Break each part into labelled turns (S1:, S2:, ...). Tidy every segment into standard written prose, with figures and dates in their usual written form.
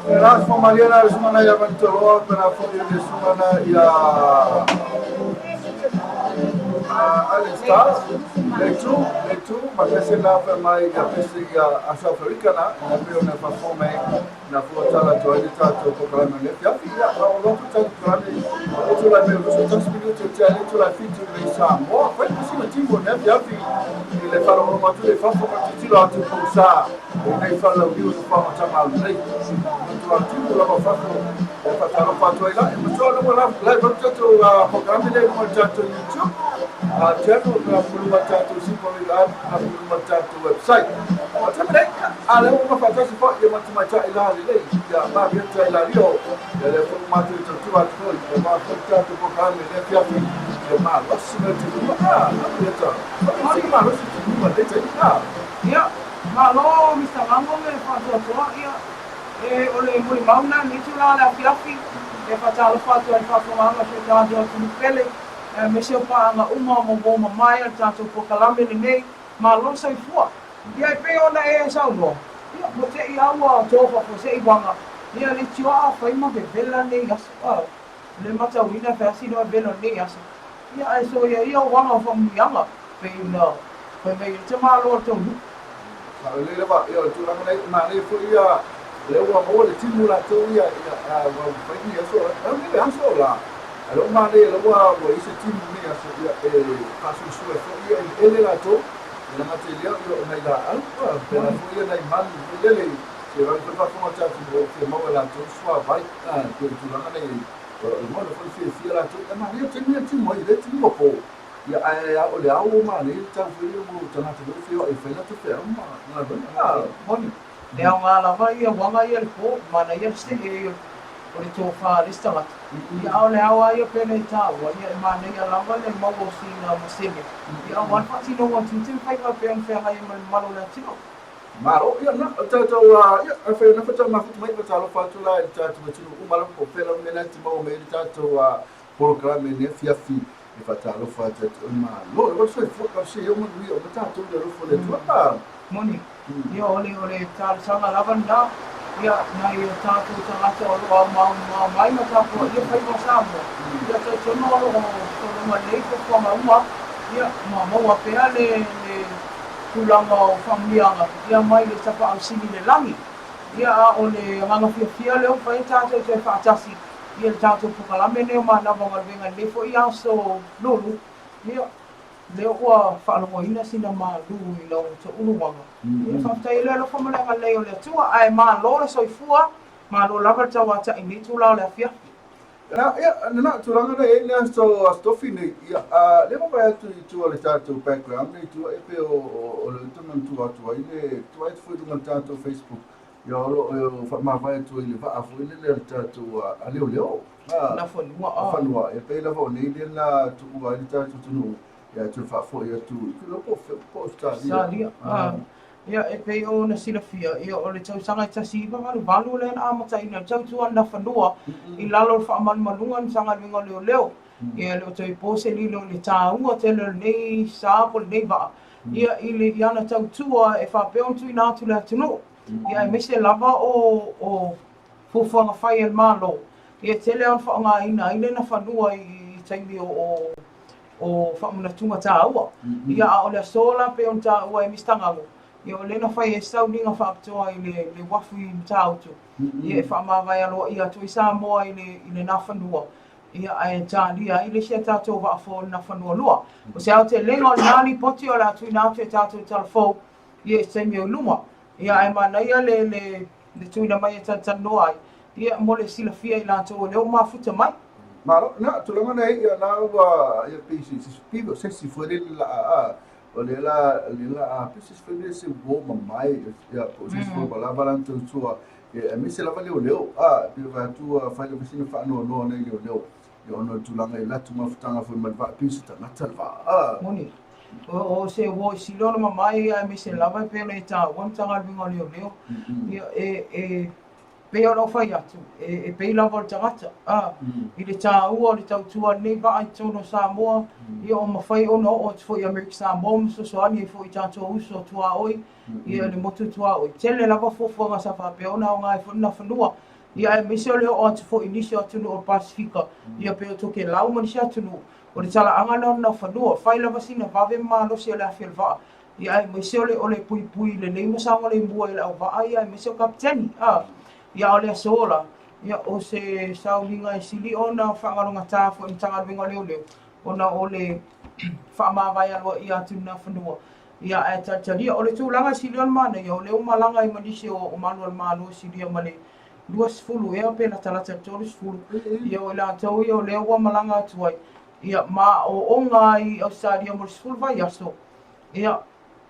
S1: Grazie Mariana, semana ya bantoro para forio de semana ya Alistar, leitu, makasi na mai ya pesi ya South Africa na pio na performe na fuatala to edita to programa ne ya ya o lo to programa to la meu so tantos minutos de ali to la fitu de Samoa foi possível timbo né ya fi ele fala o mato de fa fa to la to pusa e fala o viu fa chama nei to la timbo la fa fa talo fa to ila e to lo la live to programa de mo to YouTube channel na fuluma tatu sipo na fuluma tatu website. Watamereka ale uma fatasi po ya matumacha ila ile ya babi ya ila rio ya le fuluma tatu tuwa tuwa ya ma tatu programu ile pia ya ma wasina tuwa na pia mari ma wasina tuwa leta ya ma lo Mr. Mango me fato to ya ole muri mauna ni tula la fiafi e fatalo fato e fato manga se tanto pele me se pa nga uma mo boma mai tanto po kalame ni nei ma lo sai fua ia pe ona e sa no ia mo te ia wa tofa po se ibanga ia le tua fa ima be bella nei as le mata wina fa si no bella nei as ia e so ia wanga from yanga pe no pe me te ma lo to
S2: le ba ia tu la nei ma nei fu ia le wa mo le timula to ia wa fa ni so ne be anso la alo mane lo wa ise timu ni aso ya kasu su e ele la to la materia lo na ila alfa pero fue na iman ele se va a como cha que mo la to swa vai que tu la na o mo lo foi se la to ma yo tenía timu ile timu po ya o le au mane ta fue mo ta na to fio e fe la to fe ma na ba moni
S3: le nga la va ia wanga ia po mana ia ste o le tofa lista mat ia o le awa ia pele ta o ia mana ia lava le mago sina museme ia wan fati no wan tin fai ka pe fe ha ia malo la tino
S2: maro ia na ta ia fe na fata ma futu mai ta lo fatu la ta tu tino u malo ko fe la mena ti mo me ta to programme ne fiafi e fata lo fata ma lo lo so fu ka se yo mo wi o ta to le lo fo le tu pa
S3: moni ia ole ta sanga lava na ia na ia tātou tangata o roa mai ma tāpua ia whai ma Samoa. Ia tai tono o ma nei ko whanga ua, ia ma maua pēa le tulanga o whamuianga, ia mai le tapa au sini le langi. ia o le nganga fia leo fai tātou te whaatasi ia le tātou pukalame neo mana wanga venga le fo ia so lulu ia leo ua whaalongoina sina ma lulu i lau te uruwanga ia whaftai leo lo whamalenga leo le tua ai ma lo le soifua ma lo lava tau ata i ni tū lao le afia
S2: na tulanga na ele so Tofi nei ia le mo vai tu le tato background nei tu e pe o le tu man tu atu ile tu ai foi do tato Facebook ia o fa ma vai tu ile va fu ile le tato a leo
S3: na
S2: fonua e pe la vo nei le la tu va ile tato tu no ia tu fa fo ia tu lo po sta
S3: ia e pei o na silafia ia o le tausanga i tasi iwa valu le na amata ina tautua na whanua i lalo whaamalmalunga ni sanga ringo leo ia leo toi pose li leo le tāua te leo nei sāpo le nei vaa ia i le iana tautua e whapeo tu i nātu le atunu ia e mese lava o fufuanga whai el malo ia te leo whaanga ina i le na whanua i taimi o whaamunatunga tāua ia o le sola pe on tāua e mistangango ia o lena whai e sauninga whaaptoa i le wafu i mtautu. Ia e whaamawai aloa ia tu i Samoa i le nawhanua. Ia ai tālia i le sia tātou waafo na whanua lua. O se au te lenga o le nani poti o la tu i nātu e tātou talafou ia e teimi o luma. Ia ai mana ia le tuina mai e tatanoa ai. Ia mo le silafia i lātou o leo mafuta mai.
S2: Maro, na tulanga nei ia na ua ia pisi pivo sesi fuere la o le la pisi fuere se bo mamai ia po se fo bala bala tu e mi se la vale o leo pivo va tu fa le pisina fa no nei leo ia no tulanga ila tu mafutanga fo ma va pisi ta na talva
S3: Moni. O se wo silona mamai ia mi se lava pe le ta wan tanga vingo leo. Ia pe o fai atu e pe lava tangata i le tāua le tautua nei va ai tono Samoa i o mawhai ono o te foi Amerika Samoa so soani e foi tātua uso tua oi i le motu tua oi tele lava fofuanga sa whapeona o ngai whana whanua ia e miseo leo o te foi nisi o tunu o Pasifika ia pe o toke lau manisi atunu o le tala angana na whanua whai lava sina vave malo se le afel vaa ia e miseo le o le pui le leima sanga le mbua i le au vaa ia e miseo kapiteni ia o le asola ia o se saulinga e sili ona whaangaronga tāwho i tanga ringa leo ona o le whaamawai aloa ia atu na whanua ia e tataria o le tūlanga sili on mana ia o leo malanga i manisi o manual malo sili o male 2 ea pe la talata 2 ia o la tau ia o leo wa malanga atu ai ia ma o onga i au sāria mo le 10 vai aso ia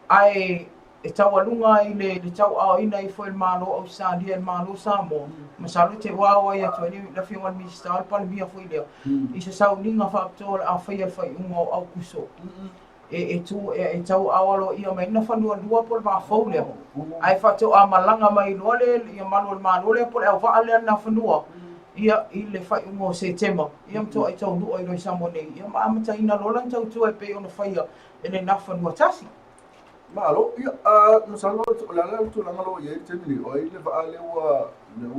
S3: ai e taualunga i le tau ao ina i foi malo au sāria el malo Samoa. Masalo te wāua i atu ni la whionga minister al palimia foi leo. I se sauninga whaaptoa a whai al whai unga au kuso. E tau awalo ia mai na whanua lua pol wa fau leo. Ai whatoa a malanga mai loa le ia malo leo pol au waa lea na whanua. Ia i le whai unga o se tema. Ia mtoa i tau nua i roi Samoa nei. Ia maamata ina lolan tau tua e pe ona whaia e le na whanua tasi.
S2: Malo, ia masalo la tu la malo ye temini o ile va ale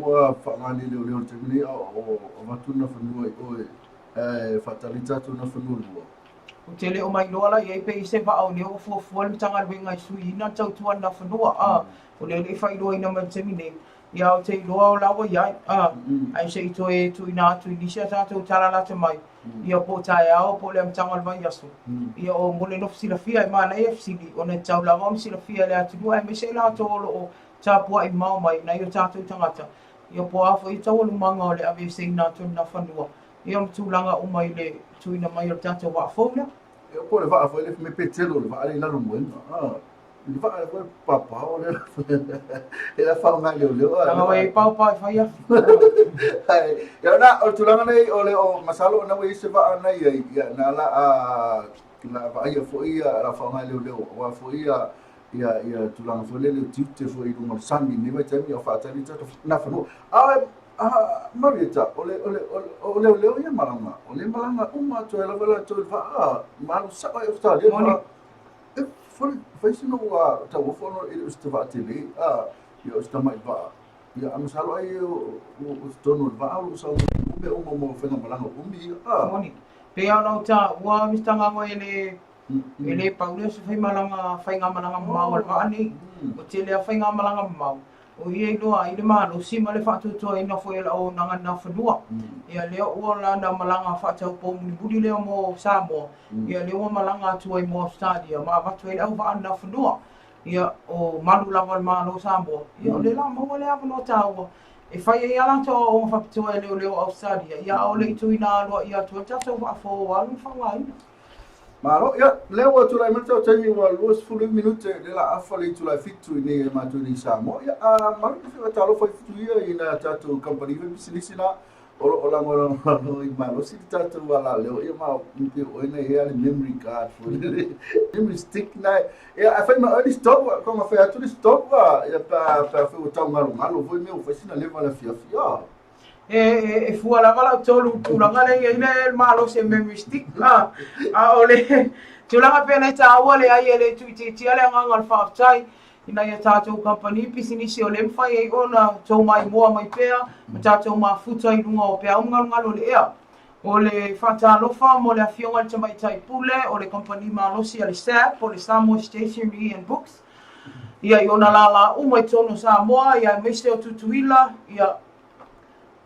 S2: wa fangani le temini o matuna fanua o fatalita tu na fanua.
S3: O tele o mai loala ye pe se va o leo fo le tanga winga sui na tau tu na fanua o le fai lo ina man temini ia o te loa o lawa ia ai se to e tu ina tu inisia tu tala la te mai ia po tai ao po le mtanga vai aso ia o mole no silafia e mana e fsili ona tau la ngom silafia le atu ai me se la to o tapua i mau mai na ia tatu tangata ia po afo i tau lu manga o le ave se ina tu na fanua ia mtulanga o mai le tu ina mai o tatu wa fona
S2: ia po le va fo le me petelo le va ale na lu moena il va avoir papa o le ela fa nga leo
S3: nga wai papa fa ia
S2: ya na o tulanga nei o le o masalo na wei se va na ia na la na va ia fo ia la fa nga leo wa fo ia tulanga fo le tite fo i mo sandi ni va temi o fa tani ta na fa no Marieta o le ia malanga uma to ela vala to va malu sa o sta dia foi se não tá o forno ele estava tele eu estava mais va ia amsalo ai o tono va o sa o mo foi na malanga umi
S3: moni pe ana ta wa mistanga mo ele paulo se foi malanga fai nga malanga mau va ani o tele fai nga malanga mau o ia inoa i le malo sima le whaatutua ina fo ela o nangana whanua. Ia leo ua lana malanga whaatau po muli leo mo Samoa. Ia leo malanga atua i mo Australia. Ma watu e au waana whanua. Ia o malu lava le malo Samoa. Ia o le la maua le avano taua. E whai e ala toa o mawhapitua e leo Australia. Ia o le itu ina alua ia tua tato wa fo walu whangaina.
S2: Maro, ia, leo atu lai mata o taimi wa luas fulu minute le la afa le itu lai fitu i ne matu ni Samoa. Ia, maro ki whiwa talo fai fitu ia i na tatu company iwe bisinisi na o la ngora ngoro i maro. Si tatu wala leo, ia mao mte o ina ia le memory card for le memory stick na. Ia, a whai ma early stop, ko ma whai atu li stop wa, ia pa whiwa tau ngalo voi meo, whai sina lewa la fia fia.
S3: E fua la wala tolu tulanga le ile malo se memory stick ole tulanga pena ta awale ai le tuiti ale nganga fa tai ina ya tato company pisinisi ole mfai ai ona to mai moa mai pea tato ma futa i lunga o pea ngalo le ea ole fata lo fa mo le afionga te mai tai pule ole company malo si ale sap ole Samoa stationery and books ia iona la mai tono Samoa ia mese o tutuila ia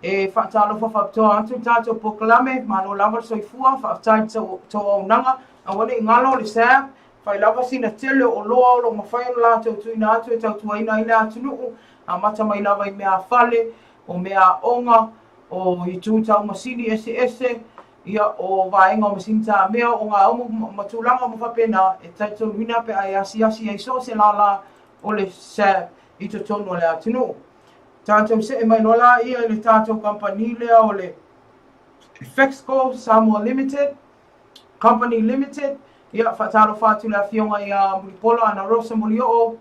S3: e whaatalo whawhaptoa atu tātou pokalame, mano lava soifua, whaatai tō au nanga, a wane ngalo le sā, whai lava sina tele o loa o lo mawhai o lātou tuina atu e tau tuaina ina atu nuu, a mata mai lava i mea whale, o mea onga, o i tūtau masini ese, ia o vaenga o masini tā mea, o ngā omu matulanga mo whapena, e tātou wina pe ai asi ai so se la o le sā i to tono le atu nuu. Tātou se e mai nola ia le tātou company lea o le Fexco Samoa Limited, Company Limited, ia whaatalo whātu lea fionga ia Mulipolo ana Rosa Mulio,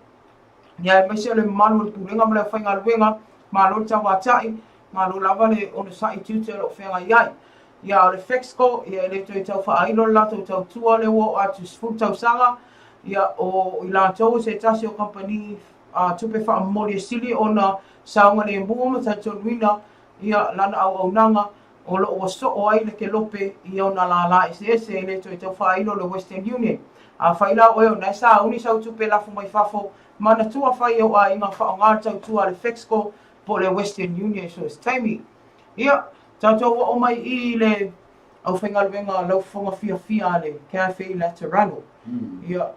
S3: ia mai se le malu le purenga mele whainga luenga, malu ta watai, malu lava le ono sai tute lo whenga iai. Ia o le Fexco, ia le toi tau whaaino lato tau tua le wo atu sfutau sanga, ia o i lātou se tasi o company tupe wha mori sili o na saunga le mua ma tātou luina ia lana au nanga o lo o so o ai le ke lope i o na la ese le toi tau whaino le Western Union. A whaila o eo nai sa uni sau tupe lafu mai whafo mana tua whai o a inga whaonga tau tua le Fexco po le Western Union so it's timey. Ia tātou o mai i le au whaingaluenga lau whonga fia le Cafe Laterano. Ia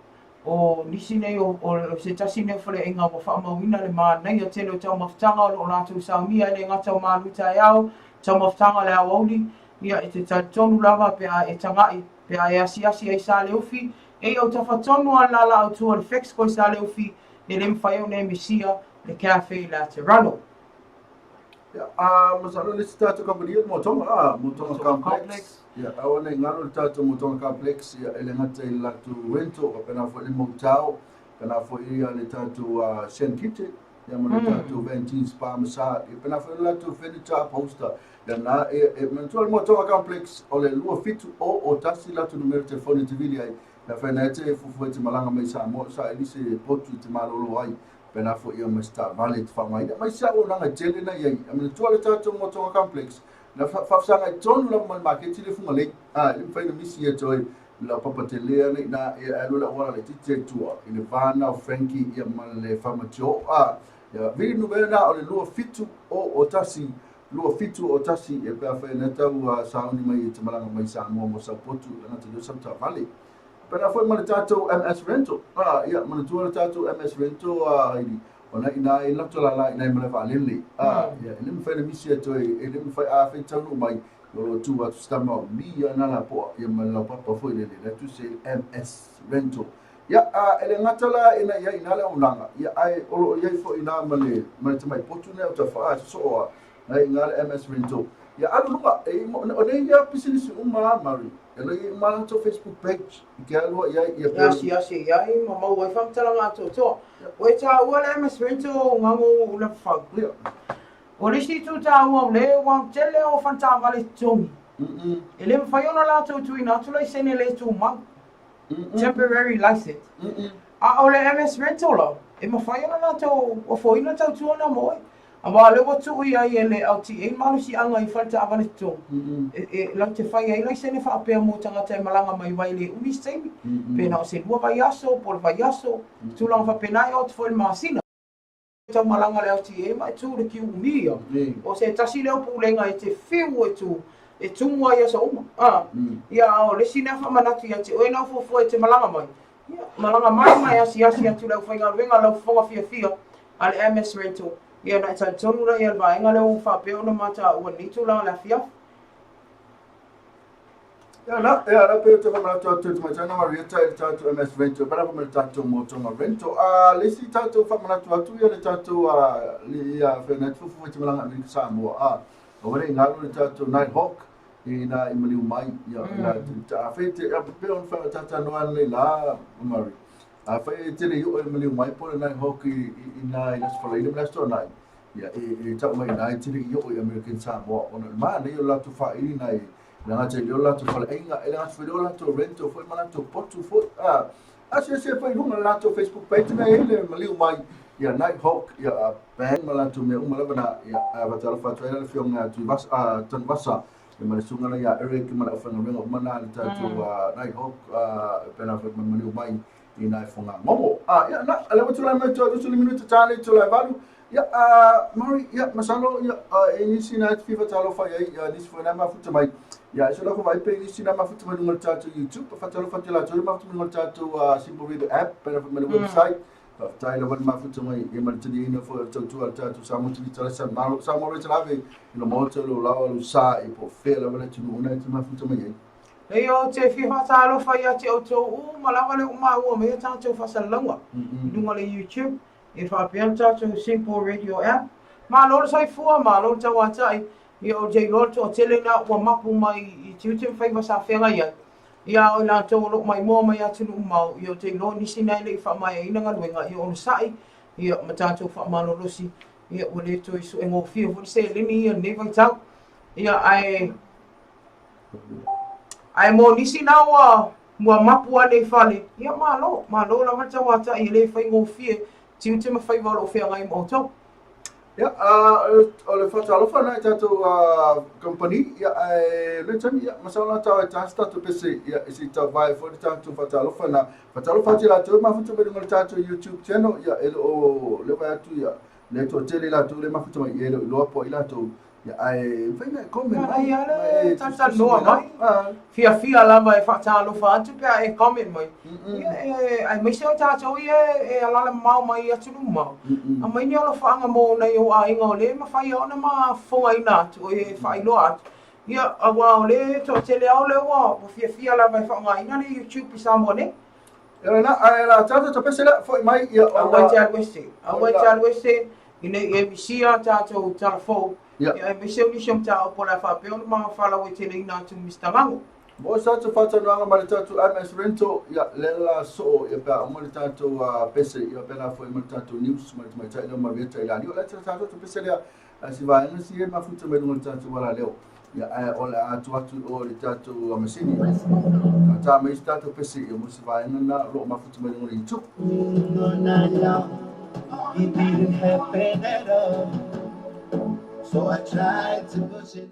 S3: o nisi nei o se tasi nei whare inga wa whaamawina le maa nei a tele o tau mawhtanga o lātou saunia le ngata o maaluta e au, tau mawhtanga le awauni, ia e te tonu lava pe a e tangai, pe a e asi ai sa le ufi, e au tawhatonu a lala au tua le Fexco i sa le ufi, e le mwhaiau nei misia le Cafe Laterano.
S2: Ia, masalo le tātou company mo tonga complex. Ia, awa nei ngaro le tātou mo tonga complex, ia ele ngata i latu rento, ka pena fo le moutao, pena fo ia le tātou Shen Kitchen, ia mo le tātou Ventin Spa Massage, ia pena fo le latu Furniture Poster, ia na e mentua le mo tonga complex, o le lua fitu o tasi latu numero telefoni te vili ai, ia whaina te fufu e te malanga mai Samoa, sa elise potu te malolo ai, pena fo ia masta vale te whamai, mai sa o nanga tele na iai, ia mentua le tātou mo tonga complex, na whafsanga i tonu la mai maketi le funga lei, le mwhaina misi e toi, la papa te lea nei, na e alula ora le tite tua, i le vana o Frankie, ia mana le whamatio, ia viri numera na o le lua fitu o tasi, e pia whaina tau sauni mai te malanga mai Samoa mo Saupotu, lana te dosam ta vale. Pena foi mana tātou MS Rental, ia mana tua le tātou MS Rental, haidi, ona ina e lato la ina mana fa lele ia ele me fai misi e toi ele me fai a fai tau mai lo tu atu stama mi ana la po ia mana papa foi lele la tu se MS Rental ia ele ngata la ina le onanga ia ai olo ia fo ina male mana te mai potu ne o fa so na ina le MS Rental ia adu lupa e ona ia business uma mari ele mana to Facebook page ke alwa ia
S3: Asi ai mama wai fam tala ngato to. Wai ta wala MS Rental ngango ula fa. O le si tu ta wa le wa tele o fanta vale tongi. Ele me faiona la to tu ina tu lai sene le tu ma. Temporary license. A o le MS Rental la. E me faiona la to o fo ina tau tu ona moi. Ama le watu ia ele au ti e malu si anga I fanta avale to. La te fai ai lai sene fa pe mo tanga te malanga mai vai le umi stemi. Pe na o se lua vai aso, por vai aso, tu lang fa penai o te foi masina. tau malanga leo ti e mai tu le ki umia o se tasi leo pulenga e te fiu e tu e tumua ia sa uma ia o le sina fa manatu ia te o na fo e te malanga mai ia malanga mai asi atu leo whainga ruenga leo whonga fia ale MS Rental ia na ta tonu la ia vaenga leo fa pe ona mata ua nitu la la fia
S2: Ya na pe te kama to te matana Maria ta MS Rental para como ta to moto ma rental le si ta to fa mana to atu ia ta to li ya fenet fu te malanga mi Samoa o re nga le ta to Nighthawk ina i mali mai ya ta fe te pe on fa ta no le la Maria fa te le yo mali mai po Nighthawk ina sfala ina la sto nai ya ta mai nai te le yo American Samoa ona ma le yo la to fa ina Nanga te leo lato whale ainga, e langa te leo lato rento, fwoi mana to potu fwoi. Se fwoi hunga lato Facebook page na hele maliu mai, ia Nighthawk, ia band malato mea umalaba na, ia watala whatua ela le whionga tanu wasa, ia male sunga na ia Eric, male awhanga ringa umana, le tatu Nighthawk, pena whoi maliu mai, i nai whonga momo. Ia na, alewa tulai mai toa, rusuli minuta tale, tulai valu, ia Mari, ia masalo, ia e nisi na te whiwa talo whai ai, ia nisi whoi nai mafuta mai, Ya, so la ko vai pe ni na mafuta mai ngol tatu YouTube, fa talo fa tala tolo mafuta ngol tatu Simple Radio app, para fa mai website. Fa tai la mafuta mai e mal tidi ina fo tatu tatu sa mo tidi tala sa malo sa mo tala ve no mo tolo la lu sa e po fe la wala tinu una te mafuta mai.
S3: E o te whiwha talo whai ati o tō malawa le uma ua mea tātou whasalanga. Dunga le YouTube, e whapian tātou Simple Radio app. Ma lor sai fua, ma lor tau atai. Ia o jei lor o tele na ua mapu mai i tiutim whaiva sa whenga ia. Ia o la tau lok mai mua mai atu nu umau. Ia o jei lor nisi nei le i wha mai e inanga luenga. Ia o na sai. Ia ma tātou wha malorosi. Ia o le to isu e ngō whia. Vuri se lini ia nevai tau. Ia ai mo nisi na mua mapu ane i whale. Ia malo la mata wata i le whai ngō whia. Tiutim whaiva lo whenga i mo tau.
S2: Ya, oleh fatalo fana itu company ya macam ya masalah tahu itu tu pesi ya isi tahu vai for itu fatalo fana lah tu mahu cuba dengar itu YouTube channel ya lepas itu ya lepas tele lah tu lepas itu ya luar po ilah tu ya fina komen
S3: ai tanta noa mai fia la mai fatalo fana tu pe comment mai ai mai se tātou e ala mau mai atu mau a mai ni ala whaanga mō nei o a inga o le ma whai ona ma whonga ina atu o e whai loa atu ia a wā o le to tele au le wā o fia la mai whaanga ina le YouTube i Samoa ne
S2: ia na ai la tātou to pese la foi mai ia
S3: a wai te alwese ina e misia tātou tarafou ia e me se uni siam tāo po la whape ona ma whala o tele ina atu Mr. Mango
S2: Mo satu fata nuanga mali tatu MS Rental ya lela so ya pa mali tatu pese ya pena foi mali tatu news mali tai no mali tai la ni la tatu tu pese ya si vai no si ma futu me mali tatu wala leo ya ola atu o le tatu masini ta me tatu pese ya mo si vai na lo ma futu me mali tu it didn't happen at all so I tried to push it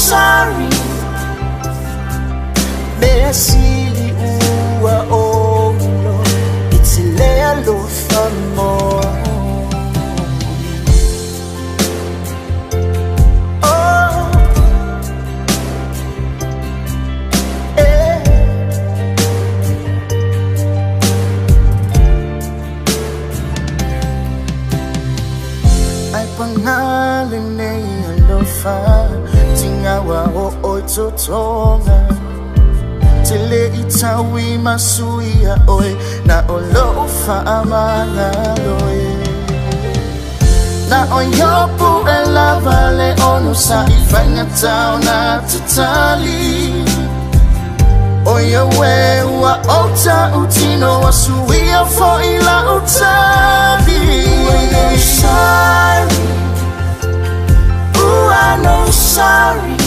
S4: Sorry, Messi, songa Tele itawi masuia oi Na olo faamana loe Na oyopu elavale onu sa ifanya tau na tutali Oya wewa ota utino wa suia fo ila utali no sorry Ooh, I know sorry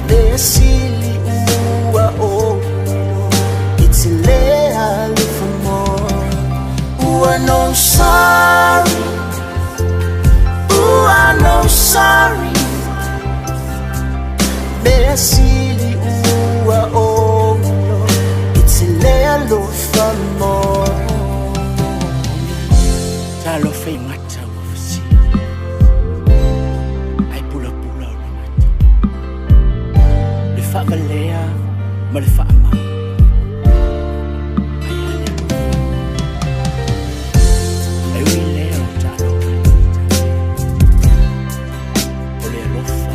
S4: Nesili uwa oh It's lea for more Ooh, I know sorry Ooh, I know sorry Nesili uwa oh It's lea for more Talo fei mata wafasi Ai pula pula o mata Le fa valea ma le fa ama Ai ui lea o talo O lea lo fa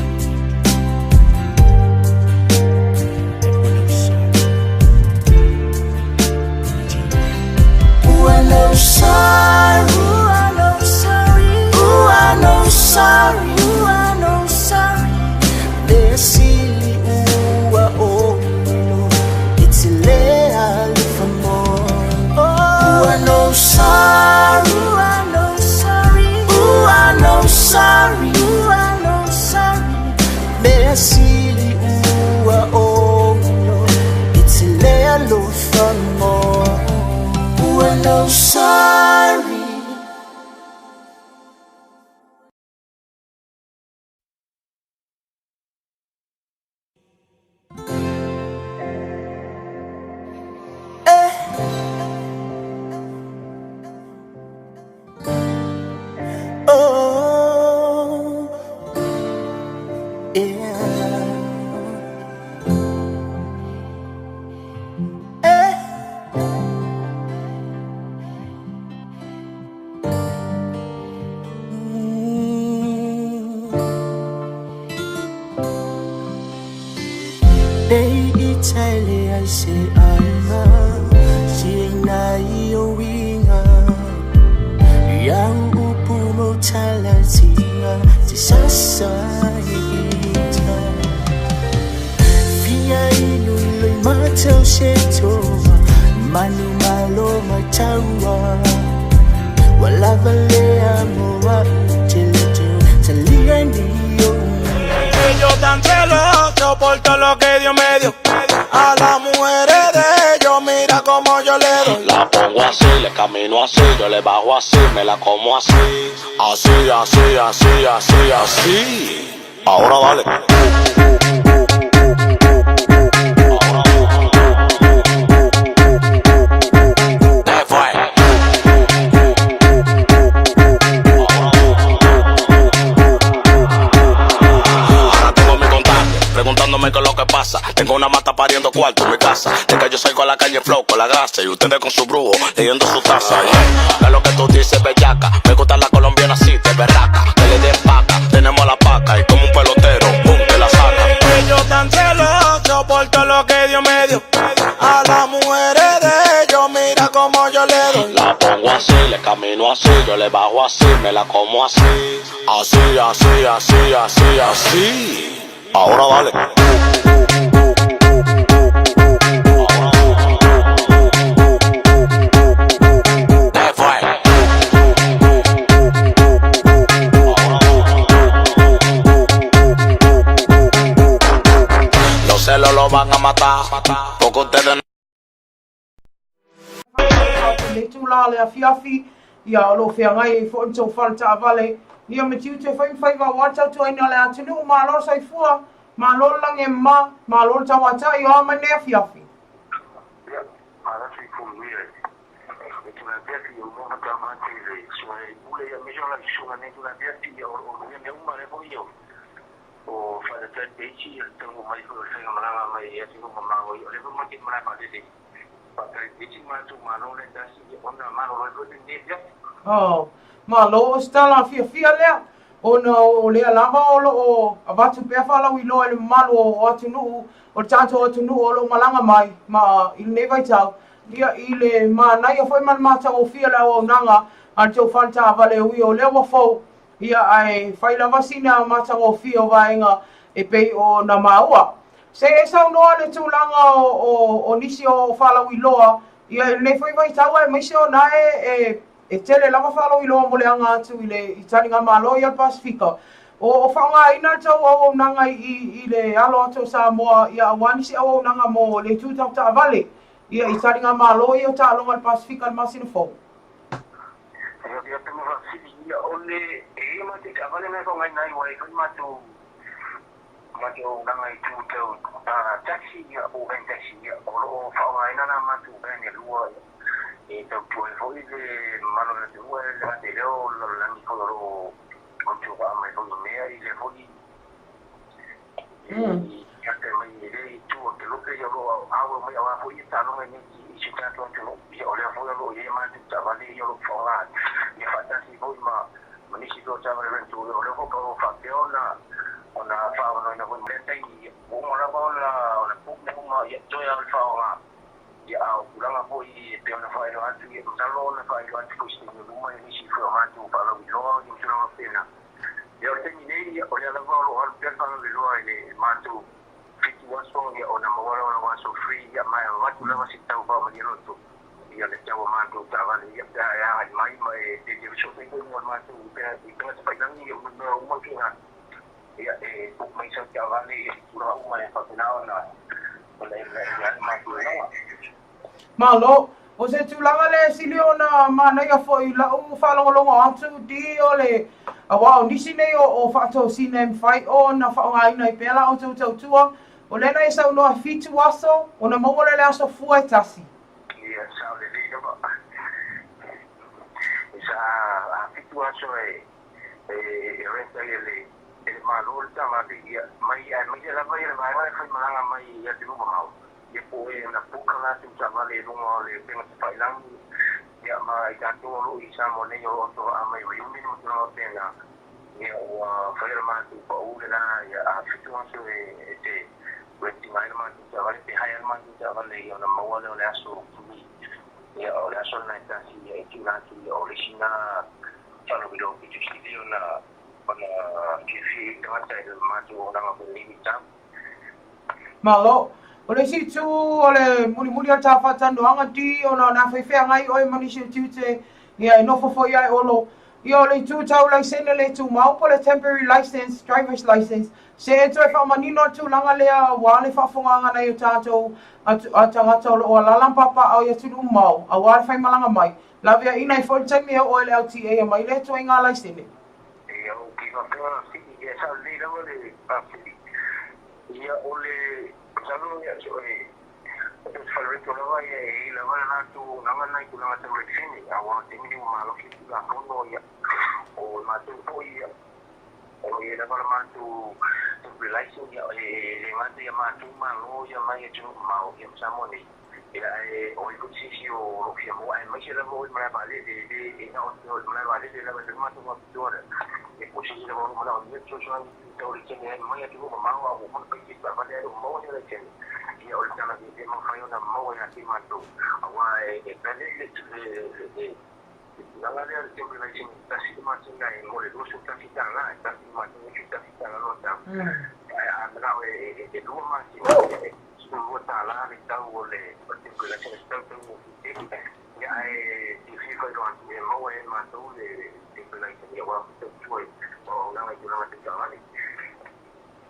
S4: Ai pula usari Ooh, I know sorry Sorry, ooh, I know sorry. Nesili uwa oh no, it's lea for more. Ooh, I know sorry, ooh, I know sorry, ooh, I know sorry, ooh, I know sorry. Nesili uwa oh no, it's lea for more. Ooh, I know sorry. Oh, yeah. They Italy, I say I'm she na yo winga. Yang upu mo talatinga si sasahita Via inuloy mataw sheto Manu malo matawa Wala balea mo wa utilitu Salía niyo
S5: Ellos tan celosos por todo lo que Dios me dio A las mujeres de ellos mira como yo le doy La pongo así, le camino así, yo le bajo así, me la como así Así, así, así, así, así Ahora dale Preguntándome qué es lo que pasa. Tengo una mata pariendo cuarto en mi casa. De que yo salgo a la calle flow con la grasa y ustedes con su brujo leyendo su taza. ¿Qué es lo que tú dices, bellaca? Me gusta la colombiana así, de berraca. Que le den paca, tenemos la paca y como un pelotero, pum, te la saca. Ellos tan celosos por todo lo que Dios me dio. A las mujeres de ellos mira como yo le doy. La pongo así, le camino así, yo le bajo así, me la como así. Así, así, así, así, así. Ahora dale. Los celos lo van a matar, porque ustedes no.
S3: Le tula le afiafi ia o lo fea ngai e fo nto falta vale ia me tiu te fai va wata to ina le atunu ma lo sai fua ma lo lang e ma lo ta wata i o ma ne afiafi
S6: Ahora sí fue que me había que yo no estaba antes de eso bule ya me yo la hizo una neta una vez y o me un mare voy yo o para hacer pechi el tengo más por ser una mala más y así como más voy le vamos a que me la parece para el pechi más tu mano le da así una mano lo puede entender
S3: oh ma lo sta la afiafi le ona o le lava o lo avatu pe fa la wilo le malu o atunu o tanto atunu o lo malanga mai ma il ne vai tau ia ile ma na ia foi man mata o fia la o nanga a tau fanta vale ui o le wa fo ia ai fai lava sina mata o fia o vaenga e pe o na maua se e sau noa le tūlanga o nisi o whala wiloa ia ne foi vai tau e maise o nae e tele lava whala wiloa mo le anga atu i taringa malo i al Pasifika o whaonga ina tau au nanga i le alo atu Samoa ia awani si au nanga mo le tūtau ta vale ia i taringa malo i o ta alonga al Pasifika al masina fo
S6: ia tamo vasili ia ole e ma te kavale me ko ngai nai wai kai matu nanga i tūtau taxi ia o ben taxi ia o whaonga ina na matu ben e lua e tau tue foi le mano na te ua le te leo lo langi ko lo o tu wa mai ko mea i le foi ia te mai le tu o te lope ia lo awa mai awa foi i tano mai i si tato te lo ia o le foi lo ia ma te tavale ia lo whaonga ia fatasi foi ma manisi to tavale rentu o le ko o whakeo na ona whaonga na foi mretai o mora ona pukne uma ia toia o whaonga ia au kuranga po i te ona whaero atu ia talo na whaero atu ko si ni luma i nisi whao matu whaalo i loa i mtura o pena ia o te minei ia o le alawa o alu pia whaalo i loa i le matu fiti waso ia ona mawara ona waso free ia mai o watu lawa si tau whao mani roto ia le tau matu tawale ia pia ia mai mai te te viso te koe mua matu i pena te whailangi ia una uma kina ia e puk mai sa tawale ia tura uma e whapenao na
S3: Malo, o se tūlanga le siliona mana ia foi la u whalongolongo atu di o le awao nisi nei o whaato sinem whai o na whaonga ina i pēla o tau tua o lena e sau noa fitu aso o na mawale le aso fua e tasi.
S6: Ia, sao le leida ba. Isa fitu aso e renta le malo le tama ia mai la vai le vai fai malanga mai ia te luma mau ia po e na puka na tu tama le lunga le penga te whailangi ia mai tato lo i sa mo nei o to a mai Iuni no tino pena ia o whaira matu pa ule na ia a fitu aso e te weti mai na matu tawale te hai al matu tawale ia na maua leo le aso tumi ia o le aso na itasi ia e kinatu ia o le sina whano bilo ki tu studio na
S3: Malo, o le situ o le muli o ta whatano anga di o na whaiwhea ngai o e manisi o tiute ia e nofo foi ai olo ia o le tu tau lai sene le tu maupo le temporary license, driver's license se e toi whamanino tu langa lea wale whafonga nei o tātou a tangata o lo o lalampapa au ia tunu mau a wale whai malanga mai lavia ina i fol taimi o le LTA mai le tu inga lai sene
S6: ia o ki whapea siki ia sa le rawa le pāpili ia o le salo ia so e o te whalarito rawa ia e la wana nātu nanga nai ku nanga tau rekini a wana te mini o maloki ki la kono ia o mātu po ia o ia la wana mātu temporary ia e ngata ia mātu malo ia mai e tunu mau ia msamone ia e o i kutsisi o rokia mo ai mai se la mo i mara vale de na o mara vale de la wana mātu ma pitora e kutsisi la mo mara o ia tsoso tau rekini ai mai e tunu mau a o mana paiki pa vale o mo ia rekini ia o tana de mo fai ona mo ia ki mātu awa e pele le nanga le temporary license tasi mātu ngai mo le dosu tasi tanga tasi mātu ni tasi tanga no ta a na e lua mātu o tala le tau o le temporary license tau tau ia e ti fifa no ante mo e mātu le temporary license ia wa tau o nanga ki nanga te tawani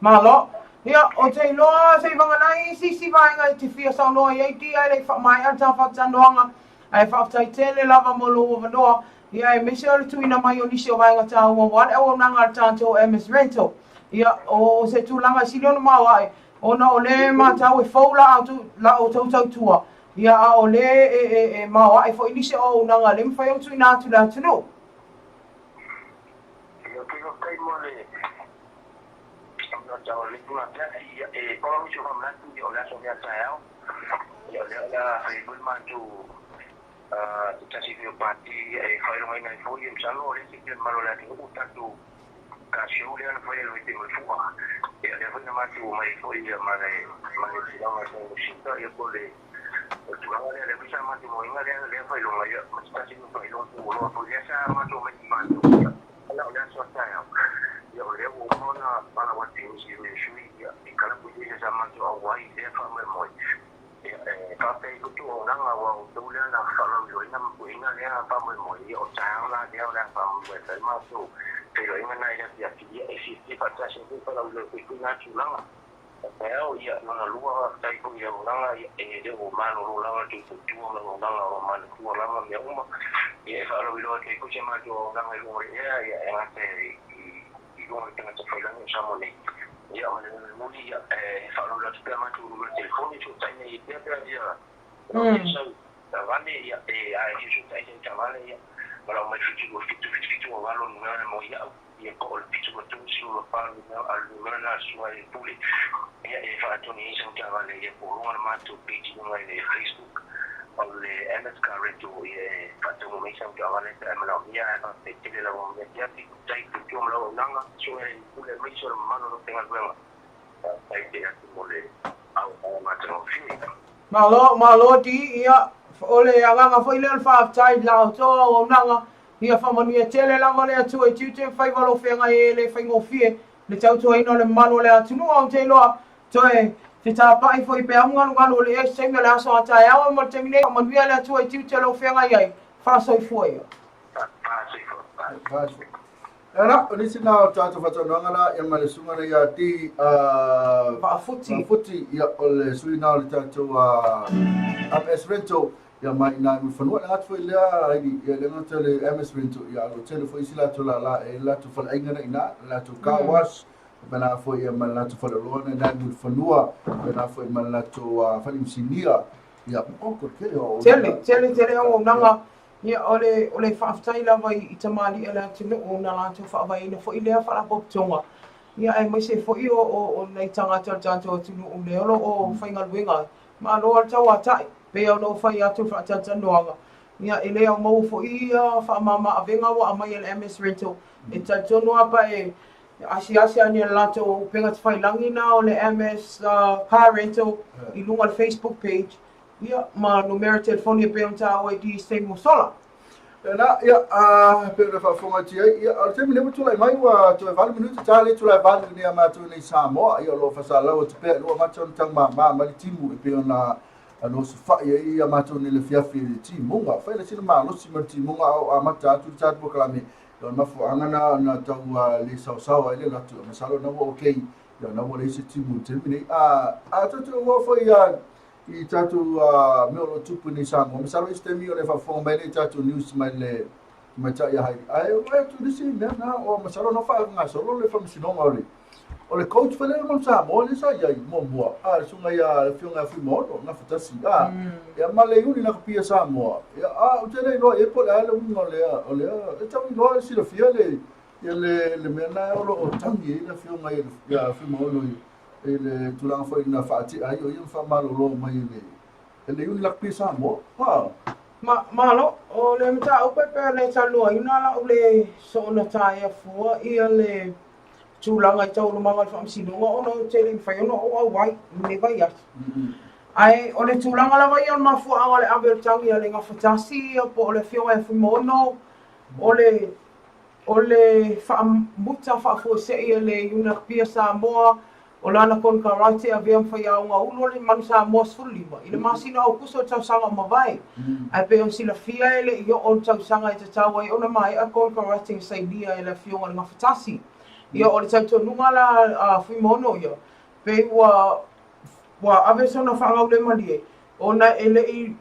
S3: Malo, ia o te loa se vanganai sisi vaenga te fia sau noa i eiti ai le mai ata whatanoanga ai whaftai tele lava molo o vanoa ia e mese o le tuina mai o nisi o vaenga tā ua wale o nanga tātou MS Rental ia o se tūlanga siliona mau ai ona o le mātau e whaula atu la o tautau tua ia a o le e mau ai fo inisi o nanga le mwhai o tuina atu la tunu
S6: ia kino kai mo le Chào lịch mà cái có chỗ làm lát nhiều là số nhà sao nhiều là phải buôn bán chủ chúng ta chỉ việc party phải nói ngày phố yếm sáng rồi đến sự kiện mà rồi là thì cũng tắt chủ kasih ulian foi lo itu mufua ya dia pun mati umai foi dia mana sidang asal musika ya boleh tulang dia bisa mati mau ingat dia foi lo ya mesti foi lo pulau tu dia sama tu mati kalau dia selesai ya dia umur pada waktu ini sih ya kalau punya sama tu awal dia faham moi tapi itu orang awal tulian nak kalau dia ingat dia apa moi ya orang lah dia orang faham betul masuk pero ingat naik dia dia existe pada sini kalau dia punya tulang Pero ya nang luar tay ko ya orang dia umano orang tu orang man orang ya umma ya kalau bilo kay ko siya majo orang ya yang ate itu tengah terfilang sama ni ya muli ya kalau la tu kama tu telefon itu tanya dia dia Tavale ya itu tanya tavale ya kalau masih fitu kalau mau ya ya kalau fitu tu suruh palu al suai puli ya itu ni yang tavale ya orang matu page ni Facebook oleh MS Current tu ya pada moment yang tavale malam ya nanti kita lawan ya kita itu malam nang suai puli macam mana tu tengah buat saya dia boleh au macam ni
S3: malo di ya ole anga foi le fa tai la to o nanga ia fa manu e tele la male atu e tute fai valo fenga e le fai ngofie le tau to ino le manu le atu no au te loa to e te ta pai foi pe anga ngalo le e se me la so tai au mo te mine manu le atu e tute lo fenga ai fa so foi
S2: Ana ni sina tatu fatano ngana yang male sunga ya ti
S3: fa futi
S2: ya ole suina le tatu MS Rento ya mai na mi fanua na tu ile ai ya le ngata le MS Rento ya lo tele foi sila tu la tu fa ainga ina la tu kawas bana foi ya mal la tu fa lo na mi fanua bana foi mal la tu fa lim sinia ya ko ke o
S3: tele o nanga ya ole faftai la vai itamali ala tino ona la tu fa vai no fo ile fa la pop tonga ya ai mai se fo o nei tanga tanto tino o le o fa inga luenga ma lo al tawa tai pe no fa ya tu fa tanto anga ya ile o mo fo fa mama avenga wa mai el MS Rental e tanto no apa e asia ni la to penga fa langina o le MS car rental I lunga al Facebook page ya ma numero telefoni pe on ta o di se mo sola
S2: na ya pe fa fonga ti ya al te mine tu lai mai wa tu va minuto tale tu lai va ni ma tu ni samo ya lo fa sala o te pe lo ma ton tang ma li timu pe ona no se fa ya ma tu ni le fiafi timu nga fa le sina ma lo si ma timu nga a ma ta tu ta po klami don ma fu angana na ta le sao ile la tu ma salo na wo okay ya na wo le si timu te mine tu wo fo ya I tatu meu lo tupu ni sango misalo istemi o le fa fo mai le tatu news mai le mai ta ya ai o tu disi na o misalo no fa nga solo le fa misino o le coach fa le mo sa mo le sa ya mo mo sunga ya fiunga fi mo na fatasi ya male Iuni na kopia sa mo ya o tele no e po la le mo le e ta no si le fia le le mena o lo tangi na fiunga ya fi mo lo ele tulang foi na fati ai o yang fa malo mai ele Iuni la pisa mo
S3: malo o le mta o pe le talo ina la o le so na taia fu I le tulang ai tau manga fa msino o no tele fa no o wai ne vai ya ai o le tulang la vai ma fu anga le abel tangi le nga fatasi po le fio e fu mo no o le fa muta fa fo se le Iuni pia sa mo o lana kon karate a veam fa ya nga ulo le man sa mo suli ma ile masina o kuso tau sanga ma vai ai pe on sila fia ele yo on tau sanga te tau ai ona mai a kon karate sai dia ele fio nga fatasi yo o le tau nunga la fu mono yo pe wa ave sona fa nga le mali ona ele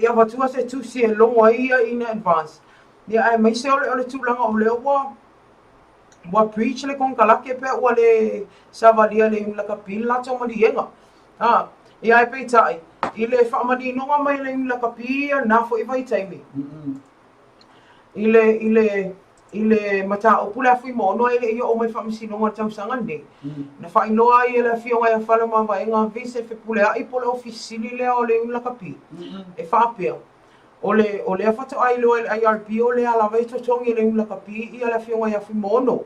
S3: ya vatua se tu si longo ia in advance ya ai mai se ole tulanga o le wa preach le kon kalake pe wa le savalia le la kapila to malienga ia pe tai ile fa mani no mai le la kapia na fo I vai tai mi ile mata o pula fui mo no ile yo o mai fa misi no tau sanga ni na fa no ai ile fi o ai fa le ma vai nga vise fe pula I pole ofisili le o le la kapi e fa pe o le afata ai lo le IRP o le ala vai totongi le ula kapi ia le fionga ia fimono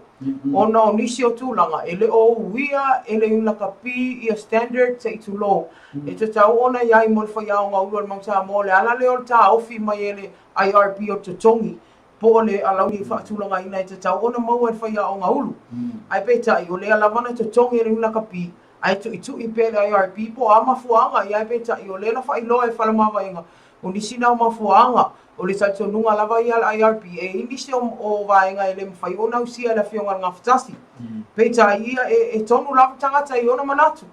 S3: ona o nisi o tūlanga e le o uia e le ula kapi ia standard te itu lo e te tau ona iai mo le whaiao ngā ulu al mauta mo le ala le o ta ofi mai e le IRP o totongi po le alau ni whaatūlanga ina e te tau ona mau e whaiao ngā ulu ai petai o le alavana totongi e le ula kapi ai tu itu i pe le IRP po ama fuanga iai petai o le na whailoa e whalamawa inga o nisi nao mafuanga o le taitonunga lava ia le IRP e inisi o vaenga e le mwhai o nau sia le whionga ngā whatasi. Peita ia e tonu lava tangata i ona manatu.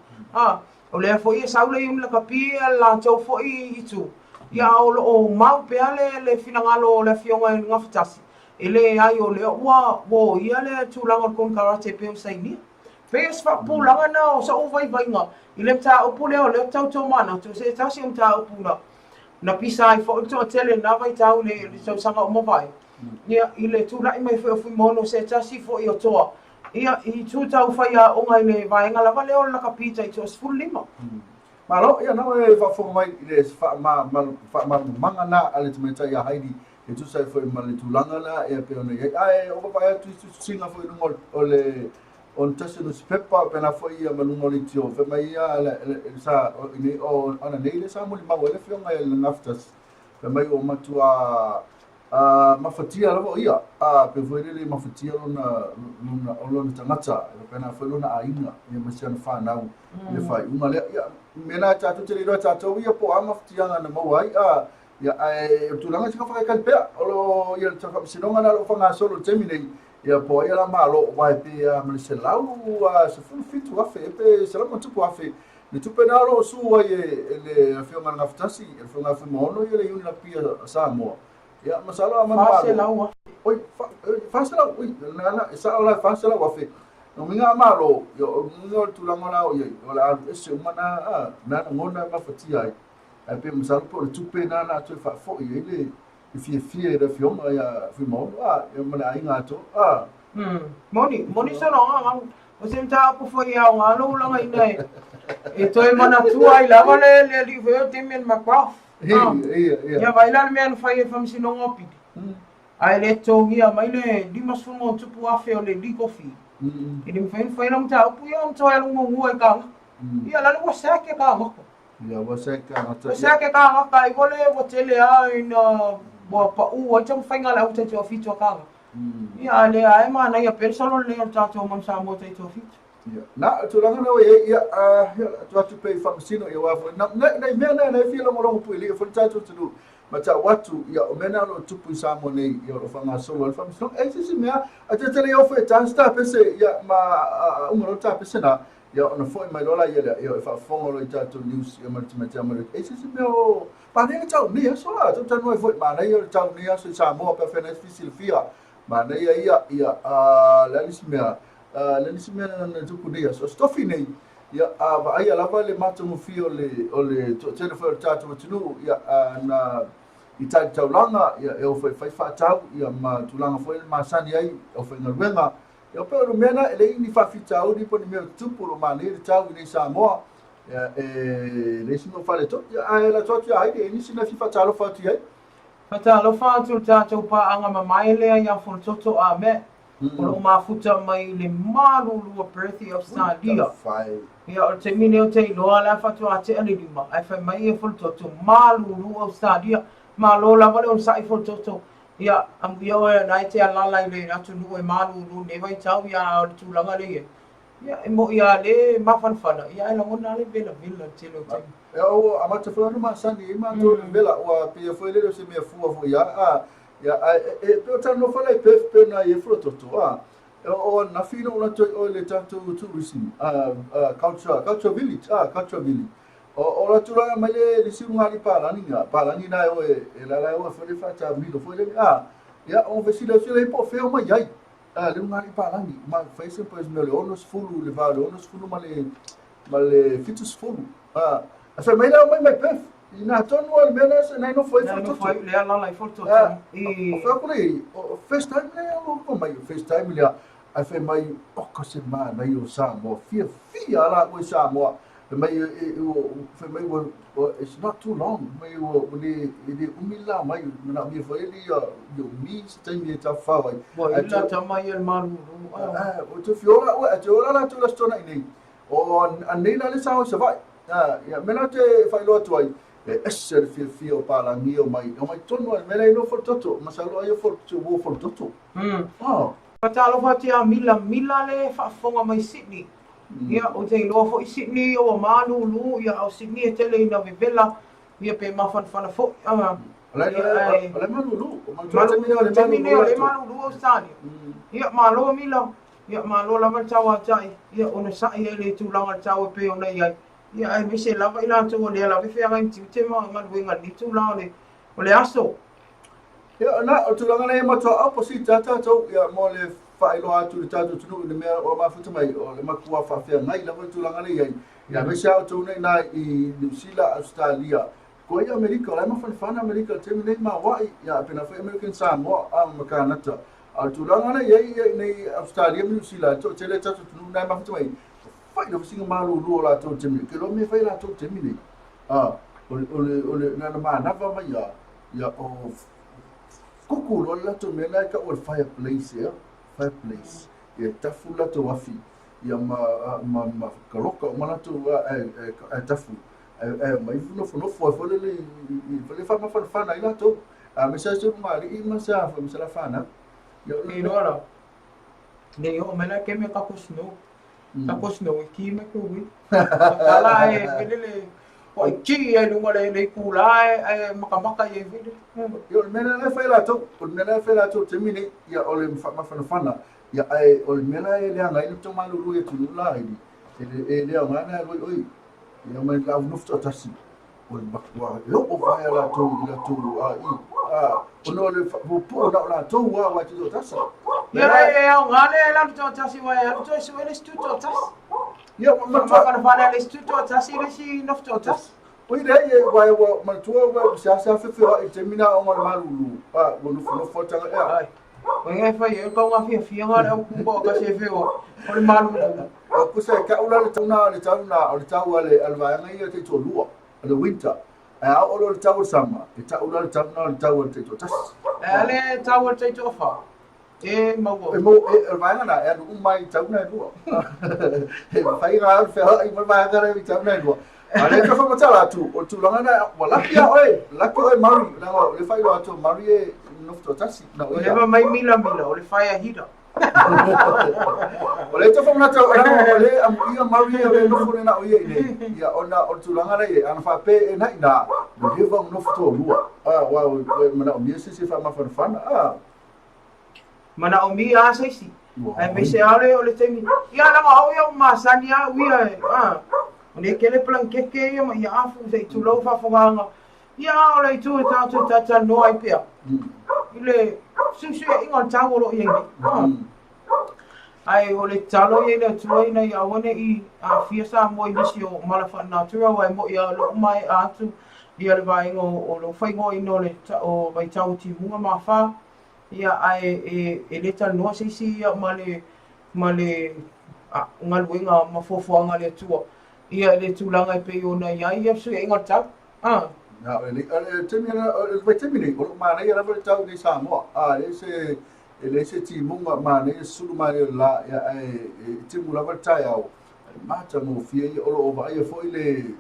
S3: O le fo ia saule i umla kapi la tau fo i itu. Ia o mau pea le finangalo o le whionga ngā whatasi. E le ai o le ua wo ia le tūlanga o kon karate peo sainia. Pea sfa pūlanga na o sa uvai vainga. I le mta upu leo le tau tau mana. Tu se tasi mta upu na. Na pisa ai fo to tele na vai tau le so sanga o mavai ia i le tu lai mai fo mono se tasi fo i toa ia i tu tau fai a o ngai le vai ngala vale o la kapita i to full lima
S2: malo ia na e fa fo mai le fa ma manga na ale tu meta ia haidi e tu sai fo ma le tu langa la e pe ona ai o vai tu singa fo no o le on tasi no pepa pena foi ia malungo le tio fe mai ia sa ni o ana nei le sa mo le mawe le fionga le naftas fe mai o matua mafatia lo ia pe foi le mafatia lo na tangata pena foi lo na ainga ia masiana fa nau le fai uma le ia mena ta tu te ro ta to ia po mafatia na mawai ia ai tu langa se ka fa ka pe o ia ta fa sinonga na lo fa nga solo terminate ia po ia la malo vai pe me se lau se fu fitu afe pe se la montu afe le tu penalo su e le fiona na ftasi e fiona fu mono ia le Iuni la pia sa mo ia masala ma
S3: fa se lau
S2: oi fa se lau oi na sa la fa se lau afe no minga malo yo no tu la mala o la ese umana na ngona ma fatia ai pe masala po tu penana tu fa fo ile fie da fiona ia fu mo ia mana inga to
S3: moni so no o se mta po foi ia nga lo langa ina e toi mana tua i lava le li veo te men makwa ia vai la men fai fam sino ngopi ai le tongia mai le dimas fu mo tupu afe o le likofi e dim fai na mta pu ia mto ia lungo ngua ka ia la lo sa ke ka mo
S2: ia wa sa
S3: ka ka i gole o tele ai na bo pa u o cham fainga la uta to fito ka ia le ai ma na ia persona le ta to man sa mo to fito
S2: ia na tu langa no ia tu pe fa sino ia wa na me fila mo lo pu ile fo ta tu ma ta watu ia o mena lo tu pu sa mo nei ia ro fa nga solo fa sino e si me a te tele o fe ta sta pe se ia ma o mo ta pe se na ia ona foi mai lola ia fa fongo lo ta tu news ia ma te mo e si me o pa ne tau ni so la tu tanu foi ma nei tau ni so sa mo pe fe fisi fia ma nei ia la lismea na tu kudia so Tofi nei ia va ai la vale matu mo fio le telefone tatu tunu ia na itai taulanga ia e o fai fa tau ia ma tulanga foi ma sani ai o fai ngalwenga ia pe o mena ele ni fa fitau ni poni me tupu lo ma nei tau ni sa mo le sino fa le to ia ai la to ia ai ni sina fi fa tau fa ti ai
S3: Fata lo fa tu tatu pa anga mamai le ia fo toto a me o mafuta mai le malu lua birthday of Sadia. Ia o te mine o te iloa la fatu a te anilima. Ai fai mai e fo toto malu lua of Sadia. Ma lo la vale o sai fo toto. Ia amgia o nai te alala i le atu nu e malu lu ne vai tau ia o tu langa le ia. Ia e mo ia le mafanfana. Ia e langona le vela te lo te.
S2: O amata foi numa sani ma to vela o pe foi le se me fu fu ia e pe ta no fala pe na e fro to o na fino na to o le tanto tourism culture village o la tu la mai le si un ali palani na o e la o foi fa ta mi foi le ia o vesi le se po fe o mai ai le un ali palani ma fai sempre me le onos fulu le vale onos fulu male fitus fulu Asa mai la mai pef. Ina tonu al menos na no foi foto.
S3: Não foi le ala lai foto.
S2: E foi por aí. First time le o mai first time le a fe mai o ko se ma na yo sa mo fia la o sa mo. it's not too long. Mai ele umila mai na mi foi ele yo mi tem me ta fa vai.
S3: Bo ila tama ia malu.
S2: O tu fiola o tu la tu la stona nei. O anela le sa se vai. Ya mena te fai lo tu ai. Esser fio para mio mai. O mai tono mena no for toto, masalo ai for tu wo for toto. Oh.
S3: Patalo fatia mila le fa fonga mai Sydney. Ia o te loa fo i Sydney o malu lu ia o Sydney e tele ina vivela ia pe mafan fana fo
S2: Ole malu lu.
S3: Le malu lu o stani. Ia malo mila. Ia malo la tawa tai. Ia ona sa ia le tu langa tawa pe ona ia. Ia ai me se lava ila tu le la fe nga ti te ma winga ni tu la o le aso.
S2: Ia na o tu langa le ma to opposite tata to ia mo le fai lo atu le tatu tunu le mea o mafuta mai o le makua whawhia ngai la tu langa nei ai. Ia me se au tu nei nai i New Zealand, Australia. Ko ia Amerika, lai mawhanwhana Amerika te me nei ma wai. Ia pena whai American Samoa a makanata. Au tu langa nei ai nei Australia, New Zealand, to te le tatu tunu nai mafuta mai. Whai na whasinga malu luo la tau te me. Ke lo me whai la tau te me nei. Ole nana maa nawa mai ia. Ia o kuku lo la tu me nai ka o fireplace ia. Fireplace. Ia tafu la tu wafi. Ia ma karoka o mana tu tafu. Mai nofo e fole le fa mawhanwhana i la tu. Me sa tu maari i ma sa me sa la whana.
S3: Ni nora. Nei o mena ke me kakusno. Kakusno i ki me kuwi. Kala e pelele. O ki e lunga le kula e makamaka e vide.
S2: Yo mena le fa la tu. Mena fa la tu te mini ia ole mawhanwhana. Ia ai ole mena e lea ngai luto malulu e tunu la hidi. E lea ngana e oi. Ia mai la nufto tasi. Ole makua. Yo o vai la tu ono le po na la tu wa tu tasa.
S3: Ia e ngale la tu tasi wa ia tu se le stu tu tasi.
S2: Ia
S3: Ma fa le stu tu tasi le si nufto tasi.
S2: Oi re e wa ma tu wa sa fe e termina o malulu. Wo nufo tanga ia.
S3: Wengai fa ye ko nga fia nga o ko ka se fe o le malu
S2: o ku se ka ula le tau ale alva nga te to lua le winter a o le tau sama e ta ula le tau te to tas
S3: ale tau te to fa e mo
S2: alva nga na e lu mai tau na lua e fai nga fe ha i mai nga re tau na lua ale ka fa mata tu o tu langa na wala pia oi mari na le fai lo atu mari e nofto tasi na o
S3: leva mai mila o le fire heater
S2: o le tofa mata o le ia mari e nofo na o ie ia ona o tu langa nei ana fa pe e na le leva nofto lua wa mana o mi se fa ma fa
S3: mana o mi a sai si ai me se ale o le temi ia la ma o ia ma sania wi Oni kele plankeke ia ma ia afu sei tu lo fa fonga. Ia ole tu ta no ai pia. Ile susu e ingon tawo lo ia ni. Ai ole talo ia le tu ia ia one I a fiesa mo I disio malafa natura wai mo ia lo mai atu ia le vai o lo fai ngo ino le o vai tau ti munga ma fa. Ia ai e le talo no sei si ia male ngal winga ma fofo nga le tua. Ia le tulanga pe ona ia su e ngata
S2: na le temina le temina o ma nei la tau ni Samoa le se ti munga ma nei sulu ma la ia e timu la tai au mata mo fia I o va ia foi le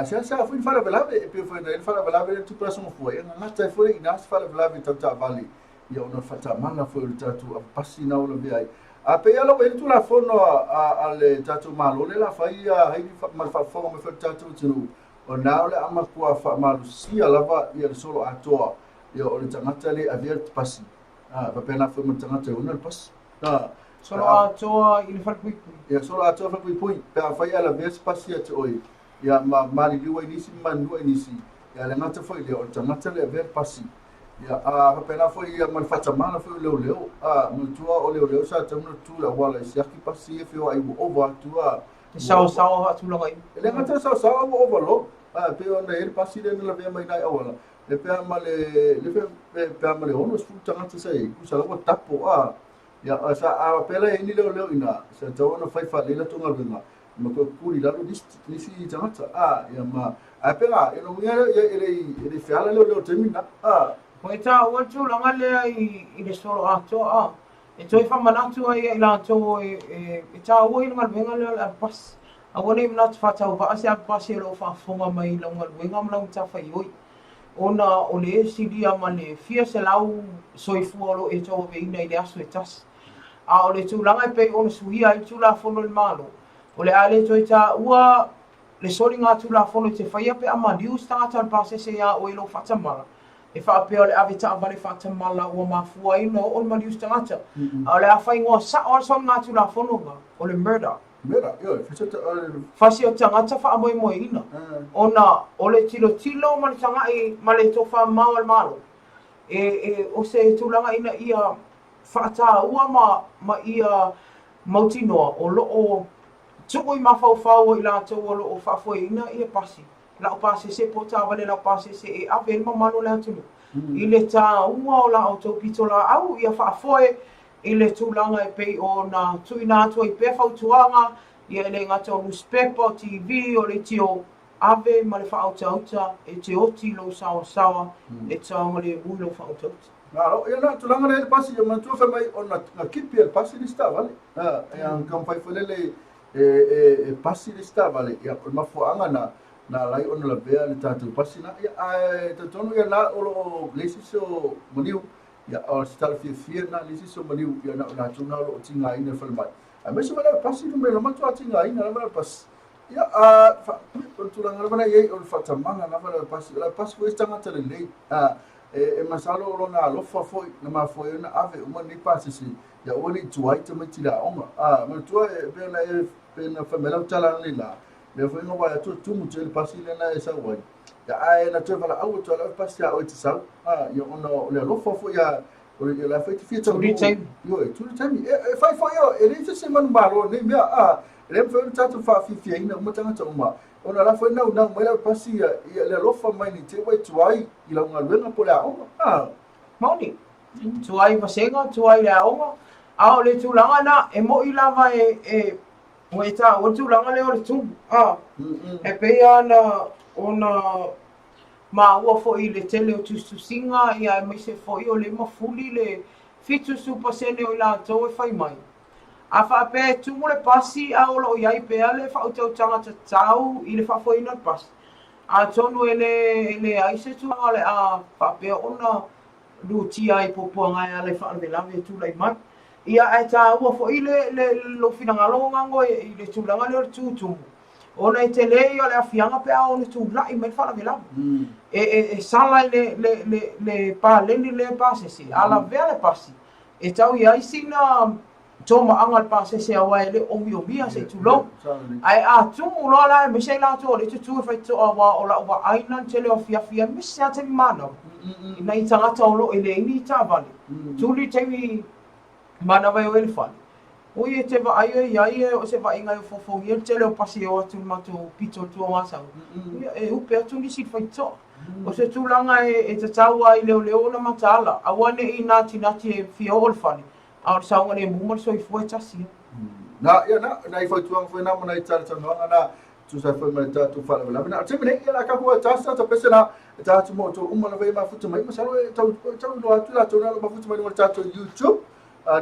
S2: sa foi fala velave e pe foi ele fala velave tu próximo foi ngata foi ina fala velave tata vale ia ona fata mana foi le tatu a pasina o le via a pe ala we tu la fono ale tatu malo le la faia hai mal fa fo me fa tatu tunu o na ole ama kua fa malu sia lava ia solo atoa ia o le tangata le avert pasi va pena fo me tangata una pas
S3: solo atoa I le falpui
S2: ia solo atoa falpui pui pe a faia la vert pasi ate oi ia mali liwa inisi manua inisi ia le ngata foi le o tangata le avert pasi ia va pena foi ia mal fata mana foi leo mo tua o leo sa tamo tu la wala sia ki pasi e fio ai over tua
S3: sao tu la ngai
S2: ele ngata sao over lo pe ona ele pasi le la vea mai nai awala le pe male ono fu tanga sai ku sa lo tapo ia sa pela ini leo ina sa tau na fai fa le la tunga venga ma ko kuri la nisi tangata ia ma a pera e no ngia ele fiala le termina
S3: Ko eta o tu langa le i le solo ato e toi fa manatu ai la to e ta o i ngal venga le pas a woni mna fa ta va ase pas lo fa fonga mai la ngal venga mla ta fa i ona o le sidia ma le fia se lau soifualo e to veina i le aso e tas a o le tūlanga e pei o le suhia i tūla fono le malo o le ale toi ta ua le sori ngā tūla fono te whaia pe ama lius tangata le pasese ia o ilo whatamala e whaapea o le avita avale whatamala ua mafua ino o le malius tangata a le awhai ngoa sa o le sori ngā tūla fono ga o le murder Fasi o tangata wha amoe moe ina ona o le tilo ma le tangai ma le tofa mau al malo o se tūlanga ina ia whaata ua ma ia mautinoa o loo tuku i mawhauwhau i la tau o loo whawhoi ina ia pasi. La o pasi se po tā wale la o pasi se e awe ilma manu le atunu. I le tā ua o la o tau pito la au ia whawhoi i le tūlanga e pei o na tui nā tua i pewhau tuanga ia le ngata o newspaper o TV o le tio awe ma le whaotauta e te oti lo sawa e taonga le ui lo whaotauta.
S2: Naro, ia na tulanga le pasi ia matua fa mai ona na kipi el pasi lista vale. Ia kam fai folele e pasi lista vale. Ia ma foanga na lai ona la bea le tatu pasi na ia te tonu ia na o lesi so moniu ia o stal fia na lesi so moniu ia na tuna lo tinga ina fa mai. A me so vale pasi no me lo matua tinga ina la pasi. Ia tulanga le bana ia o fatamanga na vale pasi la pasi ko estanga tele lei. E masalo o na alofa foi na mafoi na ave uma ni pasisi ya oni tuai te matila onga ma tua e pena famela tala lila le foi no vai tu mu te pasile na esa wai ya ai na te vala au tu ala pasia o te sa ya ono le alofa foi ya o le la foi te fita
S3: Tu time
S2: yo tu time e fai foi yo e le se man balo ni mea le foi tatu fa fi ina uma tanga toma ona la foi não mai la pasia ia le lofa mai ni te wai tuai i la nga luenga po la onga
S3: Mauni. Tuai vasenga, tuai le aonga. Ao le tūlanga na e mo i lava o e tā, o tūlanga le o le tū. E pea na ona ma ua fo i le tele o tustusinga ia e mai se fo i o le mafuli le fitu supasene o i la tau e whai mai. A whape tumu le pasi a o lo iai pea le whautau tangata tau i le whafoina le pasi. A tonu ele aise tuanga le a whape ona lutia i popoanga ia le whaarelave tūlai mai. Ia e tā ua fo i le lo finangalo ngango i le tūlanga le o le tūtumu. Ona e te lei o le afianga pea o le tūlai mai whaarelave. E sala le pāleni le pasesi, ala vea le pasi. E tau i aisi na toma anga le pasese a wai le omi se tūlong. Ai a tumu loa la e mese la tō le tutu e whai toa wa o la ua ainan te le o fiafia mese a te mana. Ina i tangata o lo e le ini i tā vale. Tūli tewi mana vai o elefante. Oi e te wa aio e iai o se wa inga o fofongi e te leo pasi o atu mato pito tua masau. E upe atu ni si whai toa. O se tūlanga e te taua i leo na matala. Awane i nati e fia o elefante. A o saunga ne mumar so i fua tasi.
S2: Na i whai tuang whai nama na i tara tangoanga na tu sa whai mai tātu whala wala. Na te mene i la ka hua tasa ta pese na tātu mo tō umana wei mafuta mai. Masalo e tau no atu la tō nalo mafuta mai nunga tātu YouTube.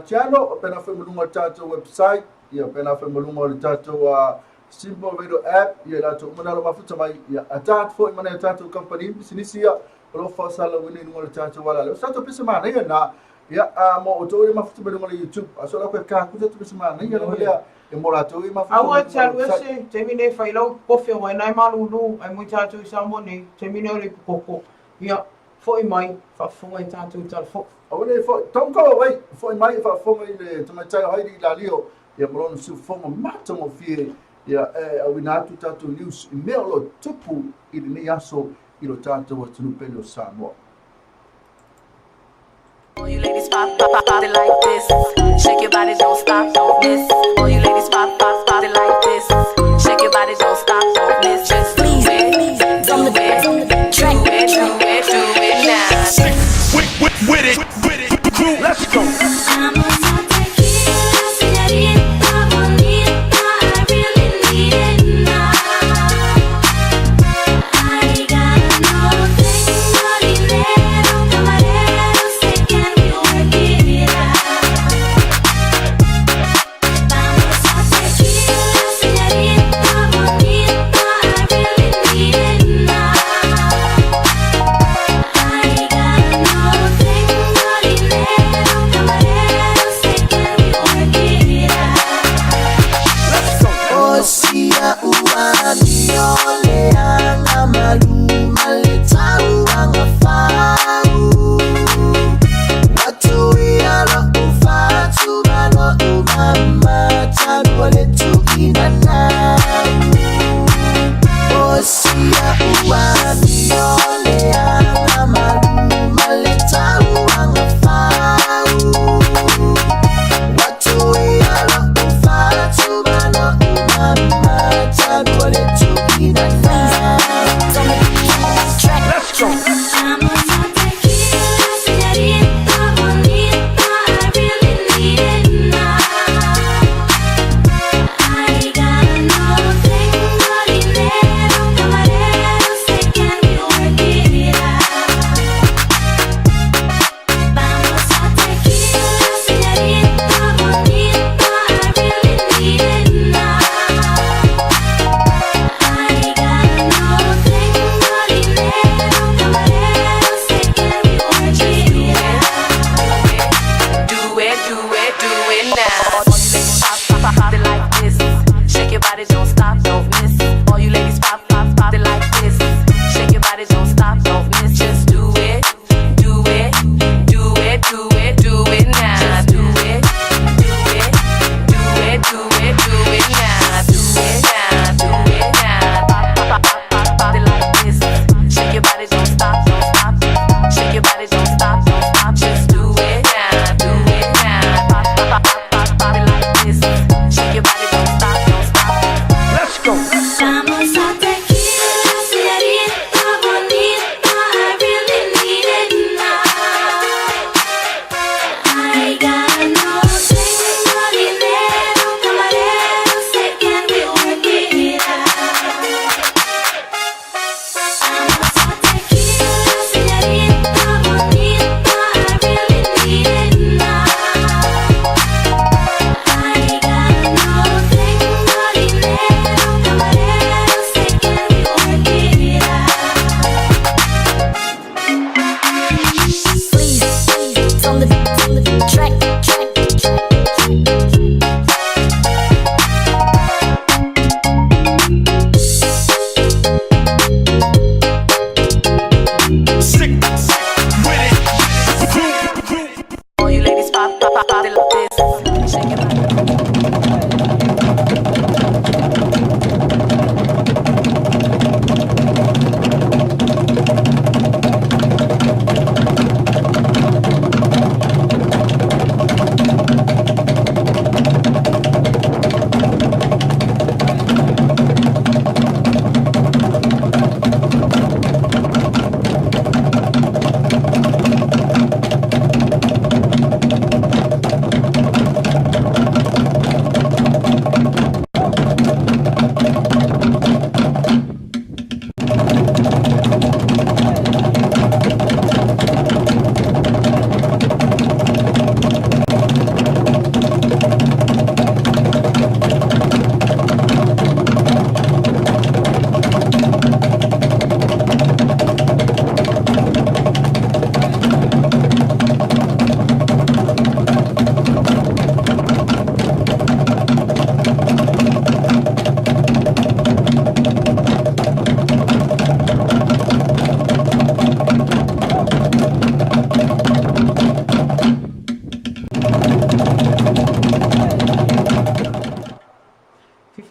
S2: Channel, pena foi mulunga tātou website, ia pena foi mulunga o tātou Simple Radio app, ia tātou umanalo mafuta mai, ia a tātou foi mana tātou company, sinisia, o lo whasala wini nunga o tātou wala. Leo tātou pisa mana ia na, ia mo o tōre mafuta mai nunga o YouTube, aso la koe kākuta tu pisa mana ia na malea, e mo rātou i mafuta.
S3: Aua te alu ese, te mine whailau kofi o mai nai malulu, ai mui tātou i samone, te mine o le koko, ia foi mai, whafunga i tātou i tātou.
S2: Awane tonko wai foi mai fa fonga i le tamatai hairi la lio ia molona su fonga matongo fie ia a winatu tatu news i mea lo tupu i le nei aso i lo tatu wa tunu pele o Samoa.
S7: All you ladies pop it like this. Shake your body, don't stop, don't miss. All you ladies pop it like this. Shake your body, don't stop, don't miss. Just please, do it now.
S5: With it, crew, let's go.
S7: I'm on my tequila, señorita bonita, I really need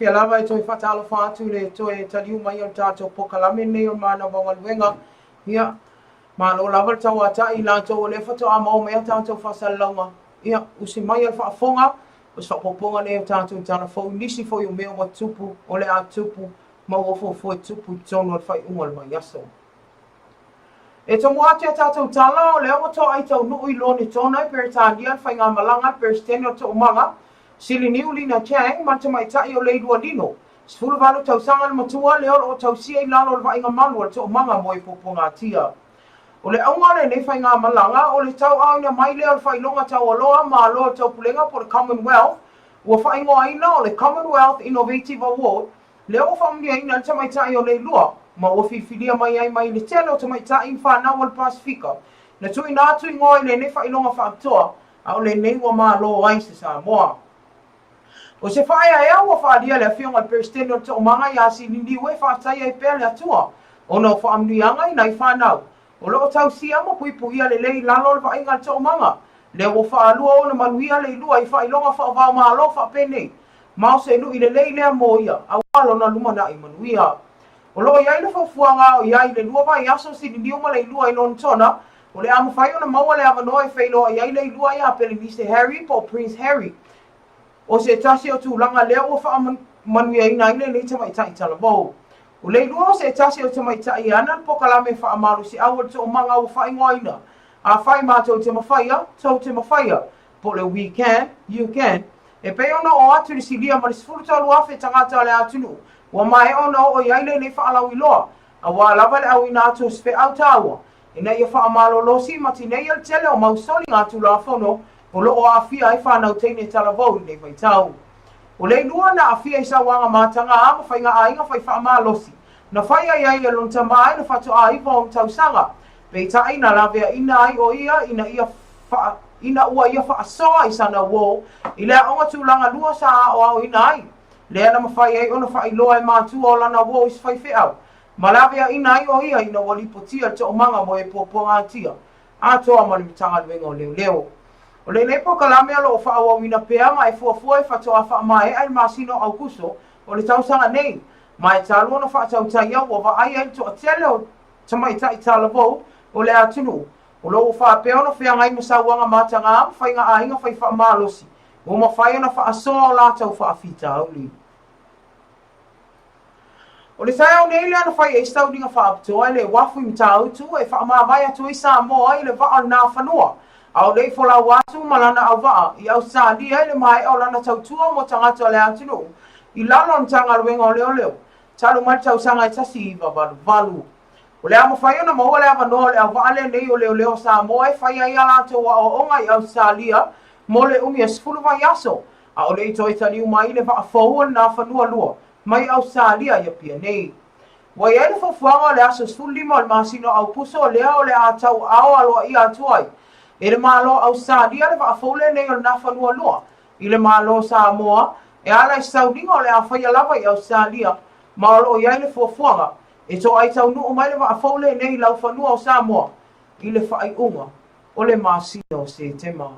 S3: pia lava e toi whatalo whātu le toi taliu mai o tātou pokalame nei o mana wangaluenga. Ia, malo lava le tau ata i lātou o le whato a mau mea tātou whasalaunga. Ia, usi mai al whaafonga, us whapoponga nei o tātou tāna fau nisi fau i o mea wa tupu, o le a tupu, mau ofo fo tupu tono al whai ungal mai aso. E to mua te tātou tala o le awa tō ai tau nui lo ni tōna i pere tāndia al whai ngā malanga pere stene o tō umanga. Sili niu lina chang, manta mai tai o leidua dino. Sfulu valu tau sanga matua leo o tau sia i lalo o vai ngā manu o tō umanga mo i poponga tia. O le aunga le nei whai ngā malanga, o le tau au ina mai leo whai longa tau aloa ma aloa tau pulenga po le Commonwealth. Ua whai ngoa ina o le Commonwealth Innovative Award, leo o whamnia ina ta mai tai o leilua. Ma ua whiwhiria mai ai mai le tele o ta mai tai in whanau al Pasifika. Na tui nātu i ngoi le nei whai longa whaaptoa, au le nei ua maa loa ai se Samoa. O se whae ai au a whaadia le whionga le peristene o te omanga i asi nindi ue whaatai ai pēle atua. O no whaamnuianga i nei whanau. O loo tau sia mo pui puia le lei lalo le whainga te omanga. Le o whaalua o na manuia le ilua i whailonga whaavau maa lo whaapene. Mao se nu i le lei lea mo ia, a walo na lumana i manuia. O loo iai le whaufuanga o iai le lua vai aso si nindi uma le ilua i non tona. O le amu whai o na maua le avanoa e whailoa iai le ilua i a pele ni se Harry po Prince Harry. O se tasi o tūlanga leo o wha manuia ina ina nei tamai tai talavou. O leilua o se tasi o tamai tai ana pokalame wha amaru si awa to o manga o wha ingoa ina. A whai mātou te mawhaia, tau te mawhaia. Po le we can, you can. E pe ona o atu ni si lia ma le sifuru talu afe tangata le atunu. Wa mai ona o iaile nei wha alau iloa. A wa lava le au ina atu sfe au taua. Ina ia wha amalo losi mati nei al tele o mausoli ngatu la fono. O loo afia ai whanau teine talavou nei vai tau. O leilua na afia i sa wanga mātanga ama whai ngā ainga whai wha amalosi. Na whai ai ai alon tamai na whatu a iwa o tau sanga. Pei tai na lavea ina ai o ia ina ua ia wha asoa i sana wō. I lea onga tūlanga lua sa o au ina ai. Lea na mawhai ai ona whai loa e mātua o lana wō is whai whiau. Ma lavea ina ai o ia ina walipotia te o manga mo e pōponga tia. Atoa mani mitanga luenga o leo leo. O le nei pokalame alo o whaawawina pea ma e fuafua e whatoa whaamae ai masino au kuso o le tausanga nei. Ma e tālua na whaatau tai au o wa ai ai to a tele o tamai tai talavou o le atunu. O lo o whaapea na whea ngai masauanga mātanga am whainga ainga whai whaamalosi. O ma whai na whaasoa o lātau whaafita au li. O le tai au nei le ana whai e staudinga whaaptoa le wafu i mta autu e whaamawai atu i Samoa i le waa nā whanua. Au lei fola watu malana au waa i au Australia le mai au lana tautua mo tangata le atinu. I lalo ntanga luenga o leo leo. Talu mai tau sanga i tasi i valu. O le ama whai ona maua le avanoa le au waa le nei o leo leo Samoa e whai ai alato wa o onga i Australia mo le umi e sifuru vai aso. Au lei toi tani umai le waa fawua na whanua lua. Mai Australia ia pia nei. Wai e le fofuanga le aso sifuru lima o le masino au puso lea o le atau ao aloa i atuai. E le malo Australia le whaafole nei o na whanua loa. I le malo Samoa, e ala i saudinga o le awhaia lava i Australia, ma o lo iai le fuafuanga. E to ai tau nuu mai le whaafole nei lau whanua o Samoa. I le whaai unga o le masino se te maa.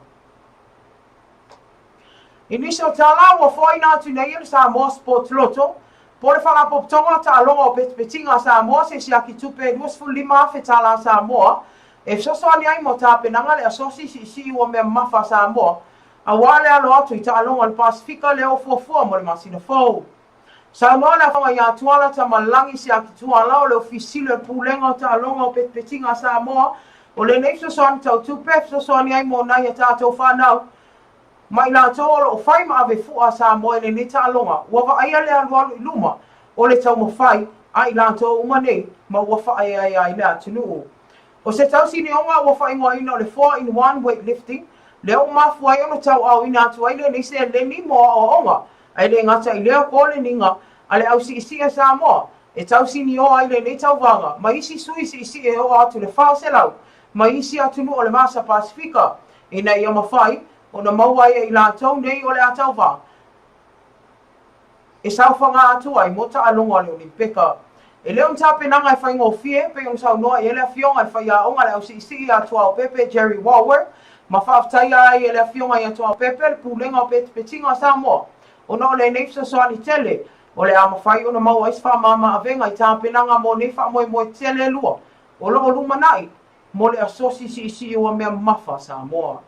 S3: Inisi o tala ua whai nātu nei le Samoa Sports Lotto. Po le whanapoptonga ta alonga o petinga Samoa se siaki tupe 2.5 fe tala Samoa. E sosoani ai mo tāpenanga le asosi si ua mea mafa Samoa. A wale alo atu i ta alonga le Pasifika le o fuafua mo le masina fau. Samoa le whanga i atuala ta malangi si aki tuala o le ofisile pulenga o ta alonga o petinga Samoa. O le nei sosoani tau tupe, sosoani ai mo nai a tātou whanau. Mai nā tōlo o whai ma ave fua Samoa e le nei ta alonga. Ua wa aia le alualu i luma o le tau ma whai ai nā tō umanei ma ua whai ai le atunu. O se tau sini onga ua whaingoa ina o le 4-in-1 weightlifting, le o mafu ai ono tau au ina atu ai le nise le ni moa o onga, ai le ngata i leo kōle ninga, a le au si isi e Samoa, e tau sini o ai le nei tau vanga, ma isi sui si isi e o atu le whao se lau, ma isi atu nu o le Masa Pasifika, e nei o mawhai, o na maua e i la tau nei o le atau vanga. E sau whanga atu ai, mota alonga le Olimpika. E leo mtapenanga e whaingo fie, pe yung sau noa e le fionga e whaia onga le au si isi atua o pepe Jerry Walwer, ma whaaftai ai e le fionga i atua o pepe, le pūlenga o petinga Samoa. O no le neifsa soani tele, O le ama whai o na mau aisi wha mama a venga I tāpenanga mo ne wha moe moe tele lua. O lo o luma nai, mo le asosi si o mea mafa sa moa.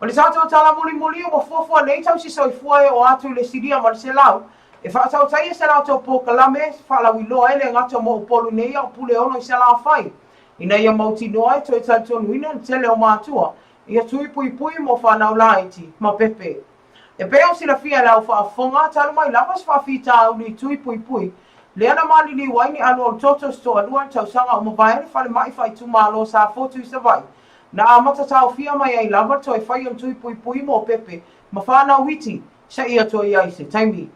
S3: O le tātou tala muli o fuafua nei tau si soifua o atu le siria ma le se lau. E whaatau tai se lau tau pōkalame, whalau I loa ele ngata mo upolu nei au pule ono I se lau whai. Ina ia mauti noa e toi tai tonu ina tele o mātua. Ia tui pui mo whanau laiti, ma pepe. E peo sila fia lau whaafonga, talu mai lawas whaafita au ni tui pui. Le ana mali ni waini anu o toto sto alua tau sanga o mawaere whale mai whai tu malo sa fotu I sa vai. Na amata tau fia mai ai lava toi whai on tui pui mo pepe, ma whanau witi, sa ia toi ai se taimi.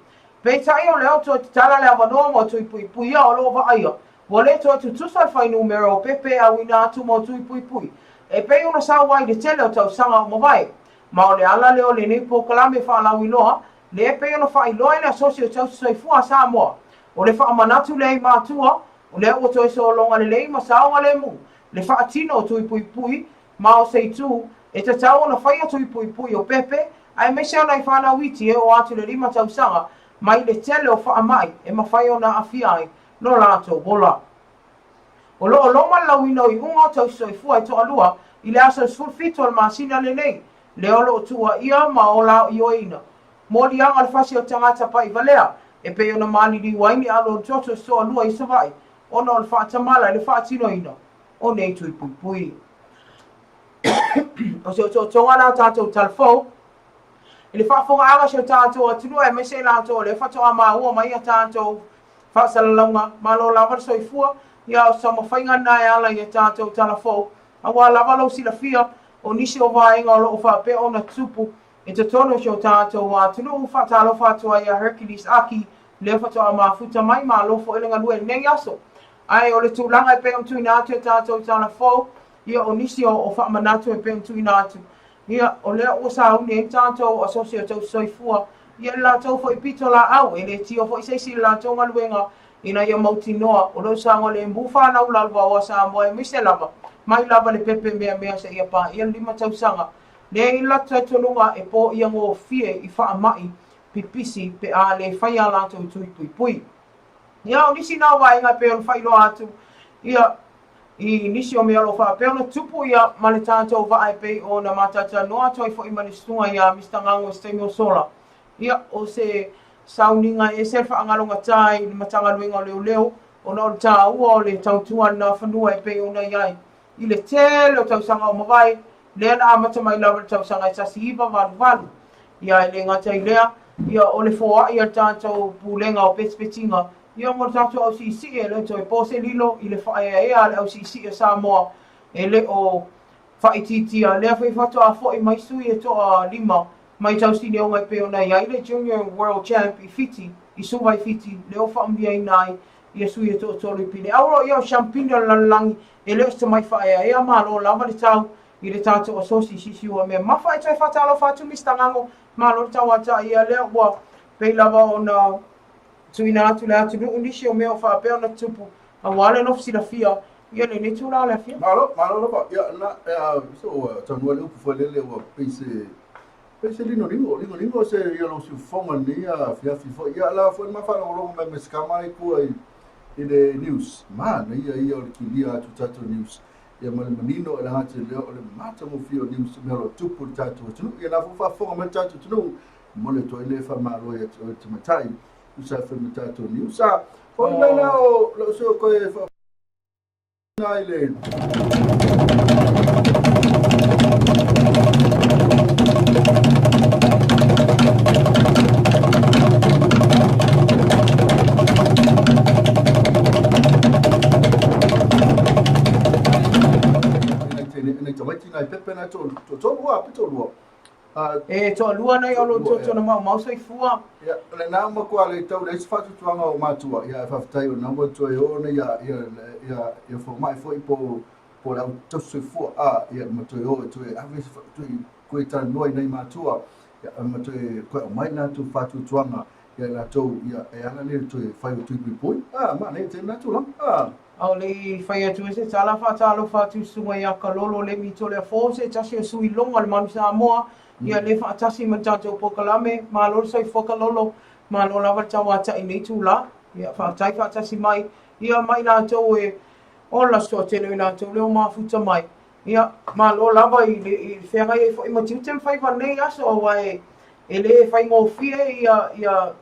S3: Pei tai o leo toi tala le avanoa mo tui pui o lo va aia. Wale toi tu tusa whai numero o pepe a wina atu mo tui pui. E pei una sa wai de tele o tau sanga o mawae. Ma o le ala leo le nei pōkalame whaalau I loa, le e pei ona whai loa le asosi o tau soifua sa moa. O le whaamanatu le I mātua, o le o toi so longa le lei ma saonga le mu. Le whaatino o tui pui, ma o seitu, e te tau ona whai o tui pui o pepe, ai me se ona I whanau iti e o atu le 5 tau sanga, mai le tele o whaamai, e ma whai ona awhiai, no lato bola. O lo loma lauino I unga o tau soifua e to alua, I le asa sulfito al masina le nei, le olo o tua ia ma o lao I oina. Mori anga le fasi o tangata pa I valea, e pe ona mani li waini alo o toto so alua I savai, ona o le whaatamala le whaatino ina, o nei tui pui. O se o to tonga na tātou talfou, e le whaafonga anga se o tātou atunua e mese lātou le whatoa maa ua mai a tātou whaasalaunga, malo lava soifua, ia o sama whainga nai ala I a tātou talafou, a wā lava lau sila fia, o nisi o vaenga o loo whape o na tupu, e te tono si o tātou atunu u whatalo whatua I a Hercules Aki, le whatoa maa futa mai maa lofo elenga lue nei aso. Ai o le tūlanga e peam tui nātu e tātou talafou, ia o nisi o whaamanatu e peam tui nātu. Ia o lea ua sauni e tātou asosio tau soifua, ia la tau fo I pito la au, e le tio fo I seisi la tau ngaluenga, ina ia mauti noa, o leo sango le mbufa na ulalwa o sa moe mise lava, mai lava le pepe mea se ia pa, ia 5 tau sanga, le ila tatonunga e po ia ngō fie I whaamai, pipisi pe a le whaia la tau tui pui. Ia o nisi nā waenga pe on whailo atu, ia I nisi o mea lo wha pe ona tupu ia ma le tātou vae pe o na matata noa toi fo I manistunga ia Mr. Ngango Stemio Sola. Ia o se sauninga e se whaangalonga tai ni matanga luenga leo, o na o le tā ua o le tautua na whanua e pe ona iai. I le tele o tausanga o mawai, lea na amata mai lawa le tausanga e tasi iwa valu. Ia e le ngata I lea, ia o le foa ia tātou pūlenga o pespetinga, ia mo tātou au sisi e le toi pose lilo I le whaea ea le au sisi e Samoa, e le o whaititia, lea whaifato a fo I mai sui e toa 5, mai tausini o ngai pe ona ia I le Junior World Champ I fiti, I suvai fiti, le o whaambia I nai, ia sui e toa tolu I pine. Auro ia o champino lalangi, e leo se mai whaea ea malo lava le tau, I le tātou asosi sisi ua mea mawha e toi whatalo whatu Mr. Ngango, malo le tau ata ia lea ua pei lava o na tuina atu le atu nuu nisi o mea o whaapea na tupu, a wale nof sila fia, ia le ne tūla le fia.
S2: Malo lopa, ia na, so tanua leo puwhalele ua peise lingo se ia lo si fonga ni a fiafi fo, ia la fo ma whana olongo me meskama I kua I le news, mana ia o le kilia atu tato news, ia ma le manino e la hate leo o le mata mo fio news me lo tupu tato tunu, ia na fufa fonga me tato tunu, mo le toi le whamaro e te matai, usa whama tato news, fo mai na o lo so koe na ile.
S3: E to lua nei o lo to na mau soifua.
S2: Ia, le nā makua le tau le isi whatutuanga o mātua, ia e whawhatai o nāma tua e ona, ia whaumai fwoi po lau tau soifua, ia matua e o e tue, awe tue koe tāna noi nei mātua, ia matua e koe o mai nātu whatutuanga, ia la tau, ia e ana le tue whai o tui pui, ma nei te nātu lang,
S3: Au le whai atu e se tala whatalo whatu sunga ia ka lolo le mito le fō se tasi o sui longa le manu Samoa, ia le whaatasi ma tātou pokalame, ma lor sai whakalolo, Malo lava tawata I nei tula. Ia whaatai si mai. Ia mai nā tau e ola soa tenu I nā tau leo mafuta mai. Ia malo lava I whengai e whai matiutem whai whanei aso awa e le whai ngō fie ia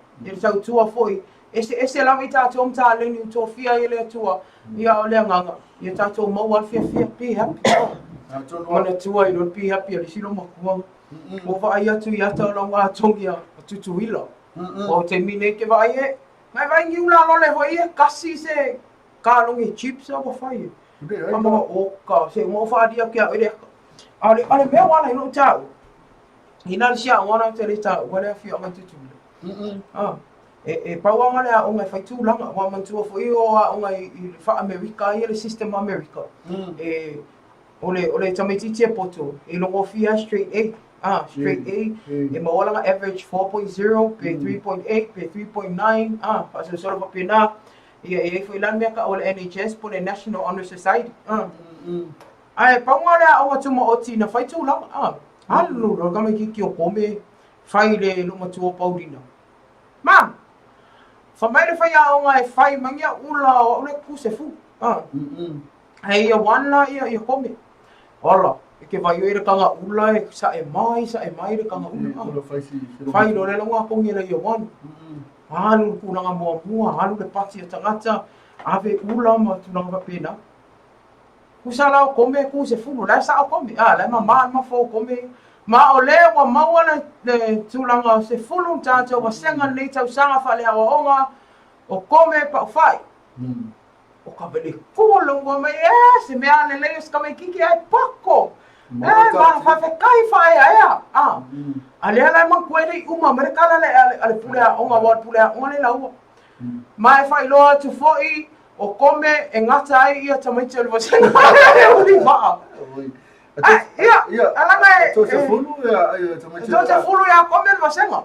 S3: tau tua whoi. Ese lava I tātou mta leni u tō fia I lea tua. Ia o lea nganga. Ia tātou mau al fia pi happy. Mana tua I non pi happy ali silo makuanga. O vai atu I ata o ngā tongi a tutuila. O te mine ke vai e. Mai vai ngiu la lole hoi e kasi se kālongi chips a whai e. Kama oka se mo whaadia kia ere. Ale mea wala ino tau. Hina li sia ngana te le tau. Wale a fia ngai tutuila. E pauanga lea o ngai whai tūlanga. Wa mantua hoi o ngai I wha Amerika I le system Amerika. Ole tamaititi e poto. E longo fia straight A. Straight A. E mawalanga average 4.0, pe 3.8, pe 3.9. Paso solo pa pina. E foi lan mea ka ole NHS po le National Honor Society. Ai paunga lea o tuma oti na whai tūlanga. Halu lo kama ki o kome whai le luma tua paulina. Ma! Whamai le whai a o ngai whai mangia ula o ule kuse fu. Ai ia wana ia kome. Ola. Ke vai o kanga ula e sa e mai le kanga ula. Whai lo le longa pongi la ia wan. Halu kunanga mua, halu le pati o tangata. Ave ula ma tunanga pena. Kusala o kome ku se fulu, la sa o kome. La ma fo kome. Ma o le wa maua le tulanga se fulu tātou wa senga nei tau sanga whale awa onga. O kome pa o whai. O ka vele kōlongo mai se mea le leos ka mai kiki ai pako. Ma whawhekai whae aia. Ale ala man kuere I uma merekala ale pulea onga wad pulea onga le laua. Ma e whai loa tu foi o kome e ngata ai ia tamaiti ole wasenga. Uri maa. Ia, alanga e...
S2: Tose fulu ya tamaiti.
S3: Tose fulu ya kome ole wasenga.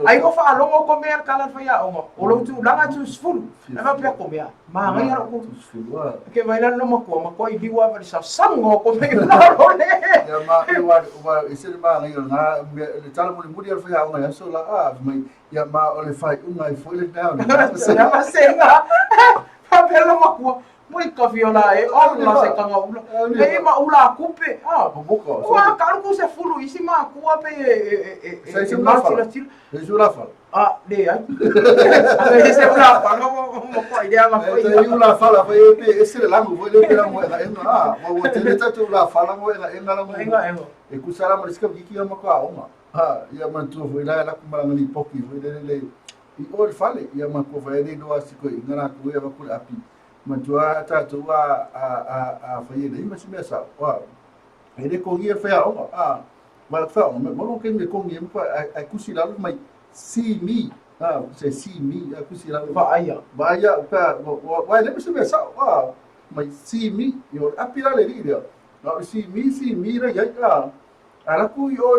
S3: Ai ko wha alongo kome al kala whai a onga. Olo tu langa tu sfulu. Ema pia kome a. Maa ngai hara ko. Ke vailan no makua I liwa vali sa sango kome I role.
S2: Ya ma isere ma ngai nga le tala muri al whai a onga ya so la mai ya ma ole whai unga I foi le down.
S3: Ya wasenga. Pela makua. Mui ka viola e ola se kanga ula. E ma ula kupe.
S2: Boboka.
S3: Wa kalu se fulu isi ma kua pe
S2: Sai se ula fala. Se ula fala.
S3: Le ai. Se ula fala mo ko idea ma ko.
S2: Se ula fala fa e pe ese langu foi le pela mo enga. Mo tele tatu ula fala mo enga la mo.
S3: Enga.
S2: E kusala mo riska kiki ma ko auma. Ia man tu foi la kumala ni poki foi le. I ol fale ia ma ko vai do asiko ngana ko ia ko api. Matua tatu a fai nei mas me sa wa ele ko ia fa ma fa mo ke me ko ngi mo a kusi la mai si mi se si mi a kusi la
S3: Va aya
S2: pa wa le me sa wa mai si mi yo api la le ri no si mi ra ya ala ku yo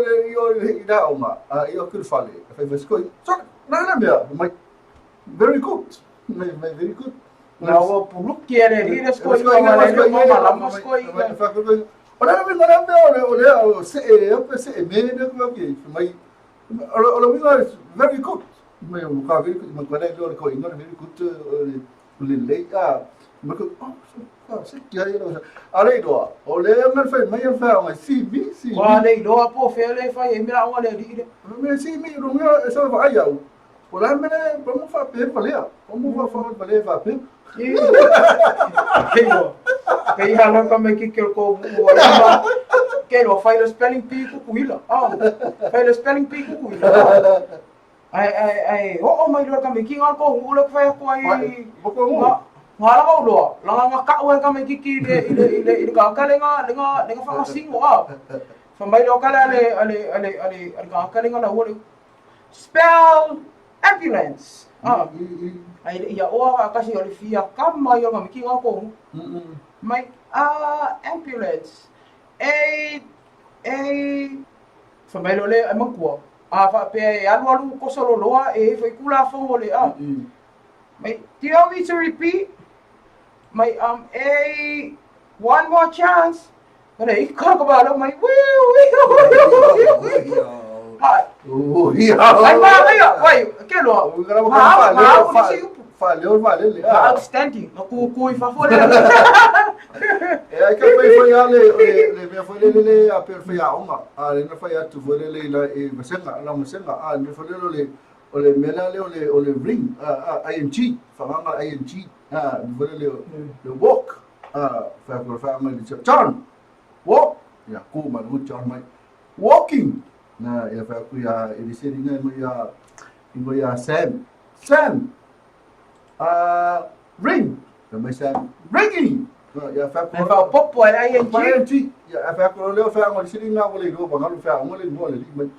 S2: le ida oma yo ku fale fa vesko so na me mai very good very good.
S3: Na o puluk kiere ri sko I le mama sko I.
S2: Ora me ole se me ne ko ke mai ora we are very good. Me o ka very good me ko le ko ino very good le me ko se kia ro ale do ole me fa mai fa mai si
S3: wa le do po fe le fa e mira o le ri
S2: me si mi ro me so fa ai au ora me vamos fa pe valea vamos fa valea fa pe
S3: Kei hala ka me ki ko ke lo fai lo spelling bee ku kuila. Fai lo spelling bee ku kuila. Ai o mai lo ka me ki ngal ko ulo fai ko ai. Ngala ko lo. Langa ka o ka me ki ile ka ka lenga fa singo Fa mai lo ka ale ka lenga la wo spell ambulance. Ai ia oa kasi ole fia kama yo ngam ki ngako. Mai ambulance. Fa mai lo le amangua. Fa pe alu ko solo loa e foi kula fo ole Mai do you want me to repeat? Mai one more chance. Mana ikka ka ba lo mai Hai.
S2: Ia.
S3: Ai ia, wai, ke lo. Outstanding. Ku fa fo le.
S2: Ai ka foi le me foi le a perfeita uma. Le na foi atu foi le la e masenga, me foi le mela le ring, ing, fanga ing. Me foi le walk. Fa ma le John. Walk. Ya ku ma lu John mai. Walking. Na ya fa ku ya e seri nga mo ya Sam. Ring. Mai Sam. Ringing. Ya fa ku.
S3: Fa popo ai ing.
S2: Ya fa ku le fa mo seri nga mo le do ba ngalu fa mo le mai.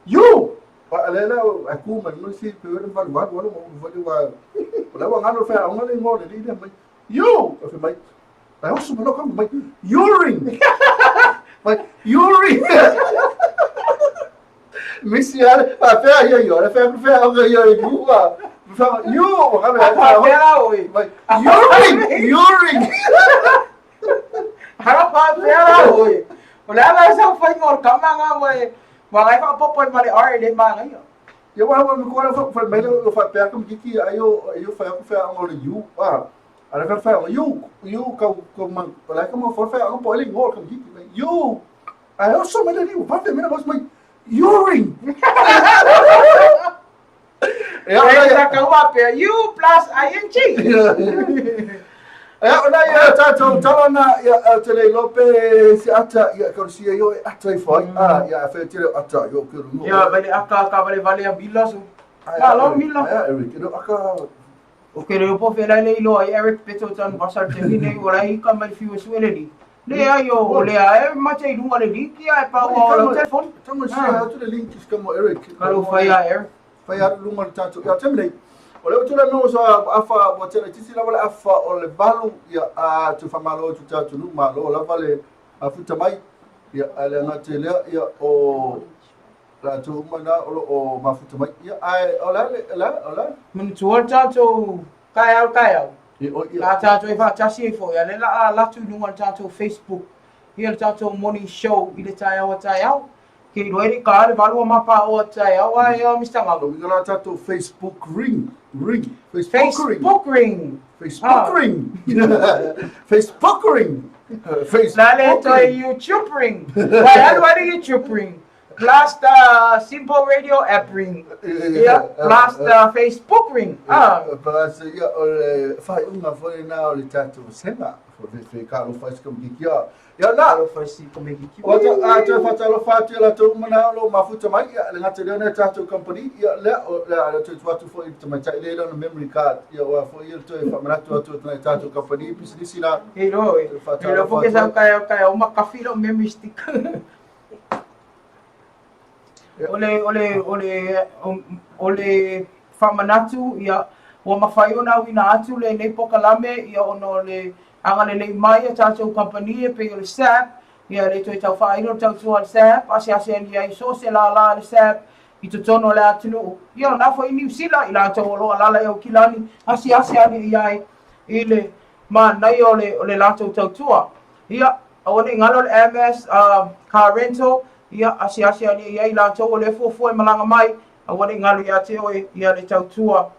S2: You. Pa lela aku man mo si pe wa wa wa ngalu fa mo le mo le mai. You. Fa mai. I also look up my urine. My urine. Miss Yar, I fair here, you're a fair you. You, my urine.
S3: Harap pera oi. Wala na sa fay ngor kamanga mo. Wala ka popoy mali ar de mga yo.
S2: Yo wa mo ko fa melo fa per kum kiki ayo fa ngor you. Ada fa you kau man wala ka mo for fa ang poiling ngor kum kiki. You. I also made it what the minute was my urine.
S3: Ya ka wa pe you plus ing.
S2: Ona ya tato talana ya tele lope si ata ya konsia yo ata foi ya fe tele ata yo kuru no
S3: ya bali aka vale bila so lo bila
S2: ya Eric no aka
S3: okay le po fe la le lo Eric peto tan basar te ni ora I ka mai fiu suele ni le ayo le a ma te lunga le link ya pa o telefon
S2: tamo si ya tu le link is como Eric
S3: kalau fa ya Eric
S2: fa ya lunga tato ya temle ole utula no so afa botela tisila wala afa ole balu ya tu famalo tu tatu no malo la vale afuta mai ya ala ngatele ya o la tu mana o mafuta mai ya ai ola
S3: min tuwa tatu kaya la tatu fa tasi fo ya la tu lunga tatu Facebook ya tatu morning show ile taya ke roeri ka le valu mapa o taya wa ya Mr. Malo
S2: ngala tatu Facebook ring
S3: Facebook ring Lale to YouTube ring. Why do YouTube ring? Plus the Simple Radio app ring. Yeah. Plus the Facebook ring.
S2: Plus fai una foi na o tato sema for the caro faz como que ya na
S3: lo faz como que
S2: o ta fata lo fati la to mana lo mafuta mai ya le ngata le tato company ya le to watu foi to mai le no memory card ya wa foi to fa mana to na tato company business ina
S3: hello porque sa kaya uma kafilo memory stick ole famanatu ya wa mafaiona wina atu le nei pokalame ya ono le anga le mai tato company pe le sap ya le to tau fa ino tau so sap asia ni so se la sap I to tono le atu ya na foi New Zealand ila to lo la yo kilani asia ni ya ile ma na yo le lato tau tua ya one ngalo le MS car rental ia asia ni ia ila to le fo malanga mai awani ngalu ya te oi ia le tautua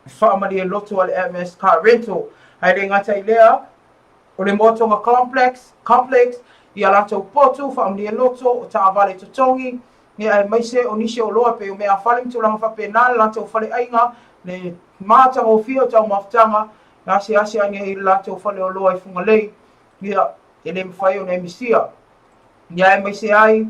S3: fa mali e loto al MS car rental ai le ngata ilea o le moto ma complex ia la to poto fa mali e loto o ta vale to tongi ia ai mai se onise o loa pe o me afale tu langa fa penal la to fale ainga le mata o fio ta maftanga na asia ni la to fale o loa I funga lei ia ele mfai o ne misia ia mai se ai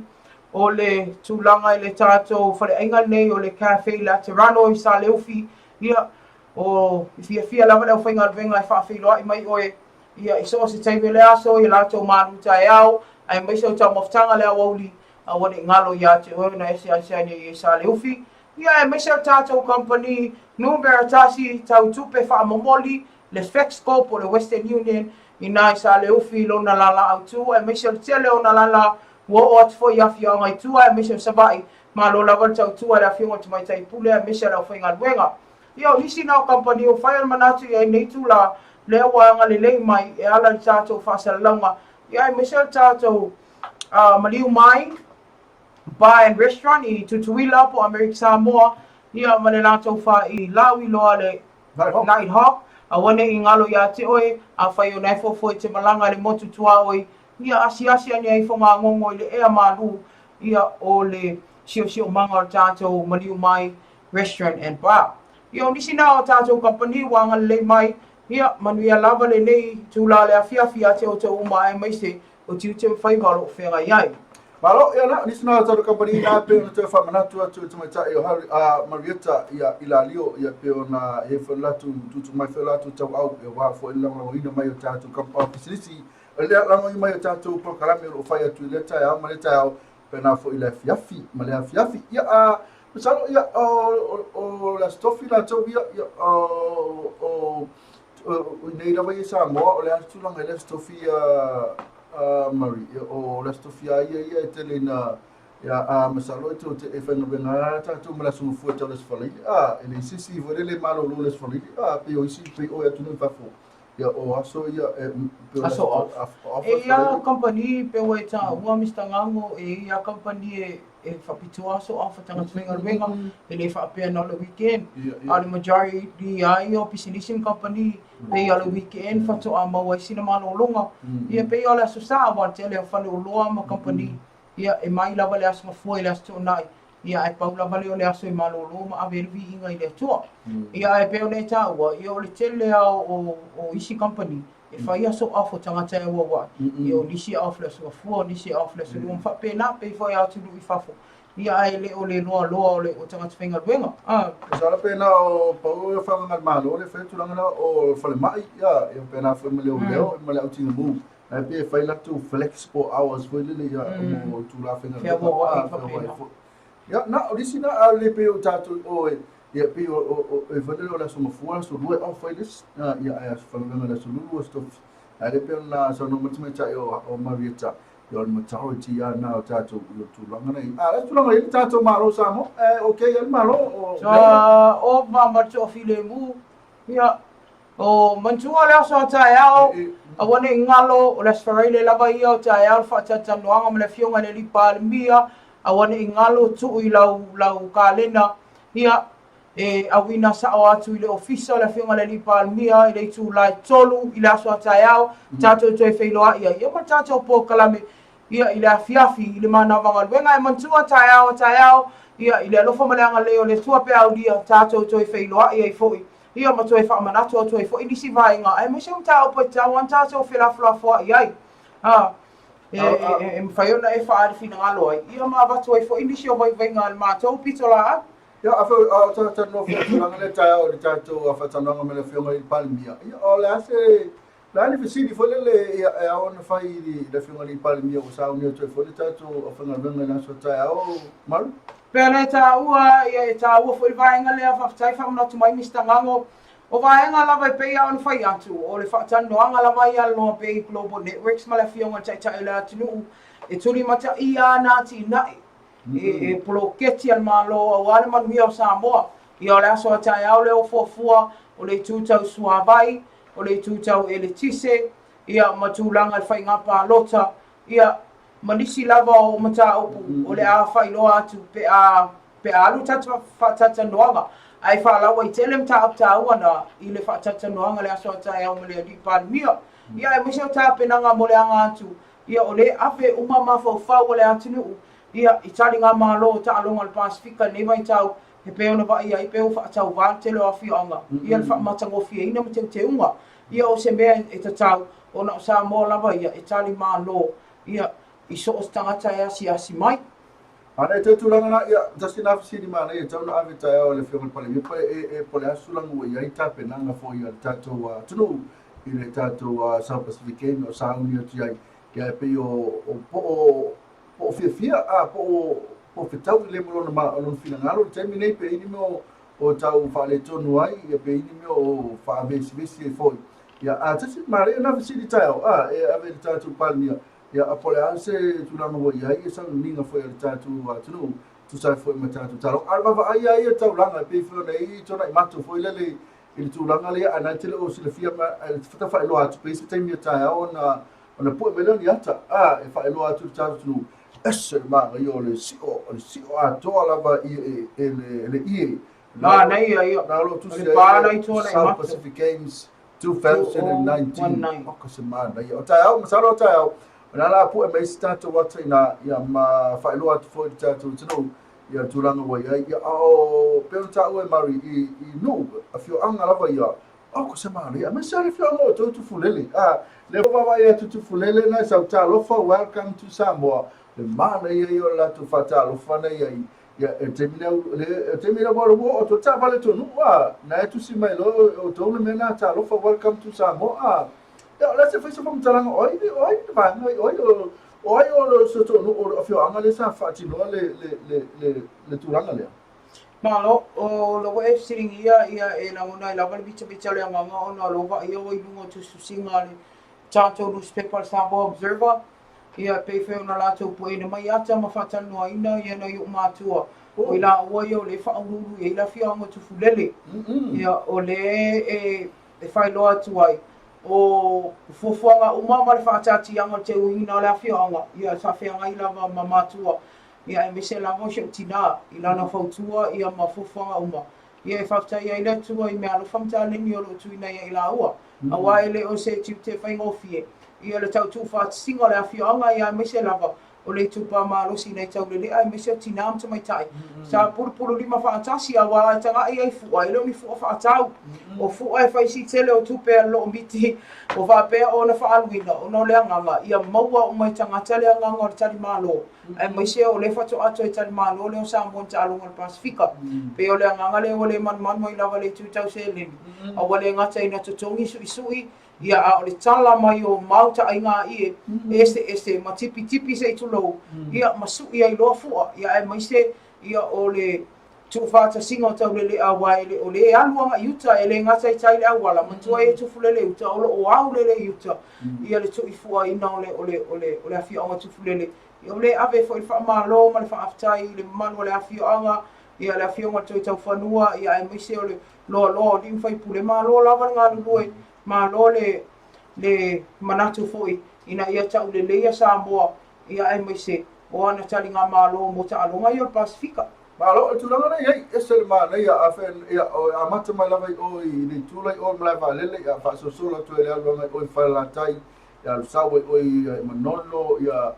S3: o le tūlanga I le tātou whare ainga nei o le cafe la Terano I sa leufi ia o fia lava leo whainga alvenga I whaafeiloa I mai oe ia I so se teiwe le aso I la tau maruta e au ai mai se o tau maftanga lea wauli a wane ngalo ia te oe na ese ni I sa leufi ia ai mai se o tātou company Numbera tasi tau tupe whaamomoli le Fexcope o le Western Union I nai sa leufi lo na lala au tu ai mai se o tele o na lala wo o fo ia fia ngai tua e mise sabai ma lo la volta tua la fia ngot mai tai pule e mise la fo ngal yo nisi na company o fire manatu e nei tu la le wa ngali le mai e ala tato fa sa langa ia e mise tato maliu mai bar and restaurant I Tutuila po America Samoa ia malelato fa I lawi loa le Night Hawk a wane I ngalo ia te oe a whai o nai fofo te malanga le motu tua oe ia asi ani ai whonga ngongo I le ea malu ia o le sio manga o tātou Maliu Mai Restaurant and Bar. Ia o nisi nā o tātou company wanga le mai ia manu ia lava le nei tūla le awhiawhia te o te uma e maise o tiu te whaingalo whenga iai.
S2: Malo ia na nisi nā tātou company nā pe o te whamanatu atu te maitai o hari a Marietta ia Ilalio ia pe o nā he whanlatu tutu mai whanlatu tau au e wā fo ilanga o ina mai o tātou company facility o lea langa I mai o tātou prokarame o whai atu le tai au ma le tai au pe nā fo ila fiafi ma le fiafi ia a Masalo ia o la Tofi la tau ia o nei rawa I Samoa o le atulanga le Tofi Mari o le Tofi ia tele na ia masalo to te efenga benga tatu mala sumu fu tau le sfali ele sisi vole le malo le sfali pe o isi pe o atu no fafo ia o aso ia
S3: aso ia company pe o ta ua Mr. Ngango ia company e whapitua so a whatanga tuenga e le whapea na le weekend. A le majority ai o Pisilisim Company pe a le weekend whatoa maua I sina malolonga. Ia pe a le aso saa wan te le a whale o loa ma company. Ia e mai lava le aso mafua I le aso nai. Ia e pau lava le o le aso I malolo ma a vervi inga I le atua. Ia e pe o le taua, ia o le tele o isi company. E whai aso afo tangata e wawa. I o nisi afle aso mafua, nisi afle aso luam whape na pe whai atu lui whafo. Ia ai le o le loa o le o tangata whenga luenga.
S2: Sala pena o pau e whanga malo le whai tulanga o whale mai. Ia e pena whai maleo leo, e maleo tinga mu. E pe e whai latu flexible hours whai lele ia o tula whenga luenga. Ia na orisi na a le pe o tatu o e ia pe o e whale o la soma fua so lue au whai lis. Ia e as whanga la so lulu o stof. A le pe na so no matimeta o Marietta. Yon majority ya na tato yo tulanga nei le tulanga ile tato malo samo okay el malo
S3: o mama Tofi le mu ia o mantua le so ta yao a wane ngalo o le sferile lava ia o ta yao fa tata noanga me le fionga le lipa mia a wane ngalo tu I lau kalena ia e awina sa o atu ile ofisa le fionga le lipa mia ile tu lai tolu ile so ta yao tato to e feiloa ia ma tato po kalame ia ile afiafi ile mana vanga wenga e mantua taiao ia ile alofo malanga leo le tua pe audia tato to e feiloa ia I foi ia ma to e fa manato to e foi disi vainga ai me se uta o pata wan tato fela fo ia e mfaiona e fa ari fina ngalo ia ma va to e foi disi o vai venga al mato pitola
S2: ia afa tato no fo tulanga le taiao le tato afa tananga me le fionga I palmia ia o le ase Lani fisidi fole le e aona fai le finga li pale mia o sa uni to fole tato o fanga venga na so tai au maru
S3: pele ta ua e ta ua foi vainga le fa tai fa una mai Mr. Ngango o vainga la vai pe aona fai atu o le fa tano anga la vai al no pe global networks ma la fionga tai la tunu e tuli mata ia na ti nai e ploketi al malo o ale man mia o Samoa ia le aso tai au le o fofua o le tutau suavai o le tutau e le tise, ia matulanga al whainga pa lota, ia manisi lava o mata opu, o le a whailoa atu pe a alu tata noanga, ai whaalawa I telem ta apta awana, I le tata noanga le aso atai au mele di palmia, ia e miseo ta penanga mo le anga atu, ia o le afe umama fau o le atinu, ia I talinga malo ta alonga al Pasifika nema I tau, he peona va ia I peo whaatau vā te leo awhionga. Ia le whaamatangofi ina me te unga. Ia o se mea e tatau o na o sa mō lava ia e tali mā lō. Ia I so o tangata e asi mai.
S2: Ana e te tūranga na ia taski na fisiri mana ia tau na avitai au le whionga pale. Ia e pole asulanga ua ia I tape nanga fo ia tatou tunu I le tatou South Pacific End o sa uni o tiai. Ia e pe o po fia po fetau le molona ma lon fina ngalo temi nei pe ini mo o tau fale tonu ai ia pe ini mo o fa vesi foi ia a tasi mare na fisiri tau e ave tatu palmia ia apole ase tu na mo ia ia sa ninga foi tatu tunu tu sa foi matatu talo alba va ia tau langa pe fo nei tona I matu foi lele il tu langa le ana tele o sile fia ma fata fa lo atu pe se temi tau ona pu meloni ata e fa lo atu tatu ese ma yo le sio atoa lava ele ie
S3: nei ia.
S2: na lo tu
S3: Le pana I tōna e
S2: South
S3: mata.
S2: Pacific Games 2019
S3: 2019.
S2: o ka se mana ia o tai au masalo o tai au na la pu e mai start wata ina ia ma whaeloa tu fo tu tino ia tulanga wa ia o pe ta o mari I nu a fio anga lava ia o ko se mana ia me sare fio anga tu fulele le va ia tu fulele na sa ta lo for welcome to Samoa le mana ia io la tu fata lo fana ia termina bolo o to ta vale tu no na tu si mai lo o to le mena ta lo for welcome to Samoa ya la se foi so vom talanga oi va oi lo so to no o fio anga le sa fati no le turanga le
S3: Malo o lo e sitting ia e na una la val bicha le anga ona lo va ia o lungo tu singa le chato newspaper Samoa Observer ia pe fe ona la tu po ina mai ata ma fata no ina ia no yu matua o ila o yo le fa uru e la fia ngo tu fulele ia o le e fai lo atu ai o fofuanga uma ma le fata ti anga te ina la fia anga ia sa fia ngai la ma matua ia e mese la mo she tina ila na fautua ia ma fofuanga uma ia e fata ia ila tu ai me alo famta le mi o lo tu ina ia ila ua awa ele o se tu te fai ngofie ia le tau tu fa singa le afionga ia mese lava o le tupa malo si nei tau le ai mese tina am mai tai sa pulu lima fa atasi awa tanga ia fu ai lo mi fu fa atau o fu ai fa si tele o tupe lo miti o va pe o na fa alwina o no le nganga ia maua o mai tanga tele nganga o tali malo ai mese o le fa to ato tali malo le o sa mo talo ngol pasifika pe o le nganga le o le man mai lava le tu tau se le o wale ngata ina to tongi sui ia a le tala mai o mauta ai ngā este ma tipi se tulo ia masu ia I loa fua ia e mai se ia o le tufata singa o tau lele a waile o le aluanga iuta e le ngata I tai le awala mantua e tufulele iuta o au lele iuta ia le tu ifua ina o le afia anga tufulele ia o le ave fo I wha malo ma le wha aftai le manu o le afia anga ia le afia anga tau whanua ia e mai se o le loa di mwhai pule malo lava ngā lulue ma lo le manatu foi ina ia tau le leia Samoa ia ai mai se o ana tali ngā malo mo ta alonga I o Pasifika
S2: malo tu langa nei ese ma nei a fen ia a mata mai lava o I le tulai o mlava lele ia fa so sola tu le alonga o fa la tai ia sawe o manolo ia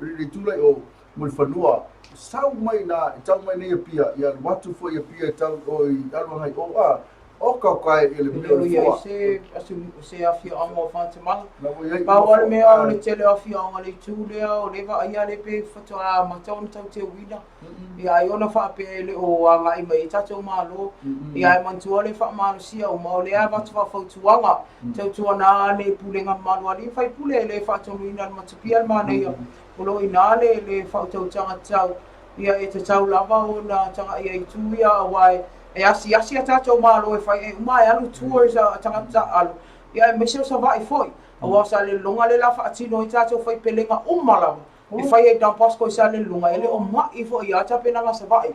S2: le tulai o mo fanua sau mai na tau mai nei pia ia watu foi pia tau o alonga o o ka kai ele
S3: Pero ia se se afia anga fanta mal. Pa wale me o le tele afia anga le tule o le va ia le pe foto a maton tau te wina. Ia ona fa pe le o anga I mai tato malo. Ia mantua le fa malo sia o mo le ava fa foto anga. Tau tu ana le pulenga malo ali fa pule le fa to wina matupia mane ia. Polo ina le fa tau tanga tau. Ia e te tau lava o na tanga ia I tu ia wai e asi a tatou malo e fai e mai alu tours a tangata alu ia e meseo sa vai foi a wasa le longa le lafa atino I tatou fai pelenga umala e fai e dan pasko I sa le longa ele o mai foi a tapena nga sa vai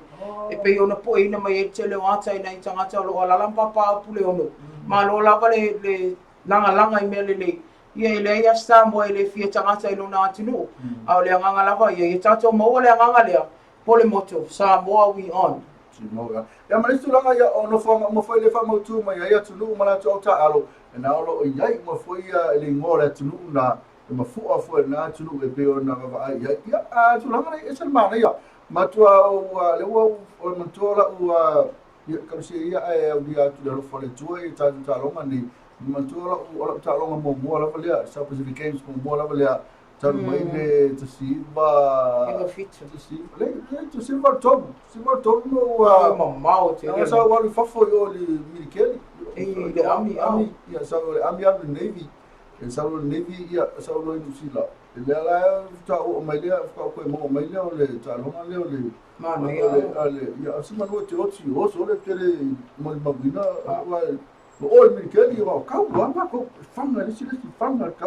S3: e pe ona po ina mai e tele o ata ina I tangata lo ala lampa pa pule ono malo lava le langa I mele le ia ele ia Samoa ele fia tangata I lona atinu a le nganga lava ia e tatou mo le nganga lea pole moto Samoa we on
S2: ya malistu langa ya ono fonga mo foi le fa mo tu mai ya tunu mala tu ta alo na olo ia mo foi ya le ngora tunu na ma fu afu na tunu e pe ona va ya a tu langa e sel mana ya ma tu o le o mo tu la o ya ka si ya e dia tu le fo le tu e ta longa ni ma tu la o ta longa mo la valia South Pacific Games mo la valia tau mai le te siba te siba tom no
S3: mau te
S2: ia sa wali fafo yo le milikeli
S3: le ami
S2: ia sa le ami al navy e sa le navy ia sa le nusila le la ta o mai le fa ko mo mai le le ta longa le
S3: ma nei
S2: ale ia sa ma no te o so le tele mo mabina o milikeli o ka wa ko fanga le sile fanga ka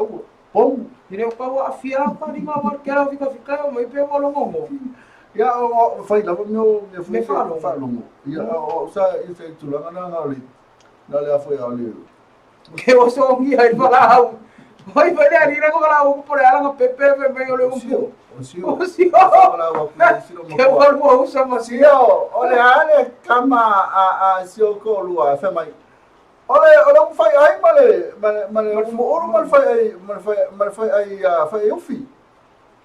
S2: Pau,
S3: ni o pau a fia pa ni ma war kera fika o mai pe o longo.
S2: Ya o fai la me fa longo. Ya o sa ese tulanga na le. Na le afo ya le.
S3: Ke o so ngi ai pala au. Oi, vai ali, né? Como ela por ela, no PP, vem olhando um pouco.
S2: O senhor.
S3: O senhor. Que valor usa você?
S2: Senhor, olha kama a senhor ko lua fa mai. Olha um fai ai male oro mal fai ai fai eu fi.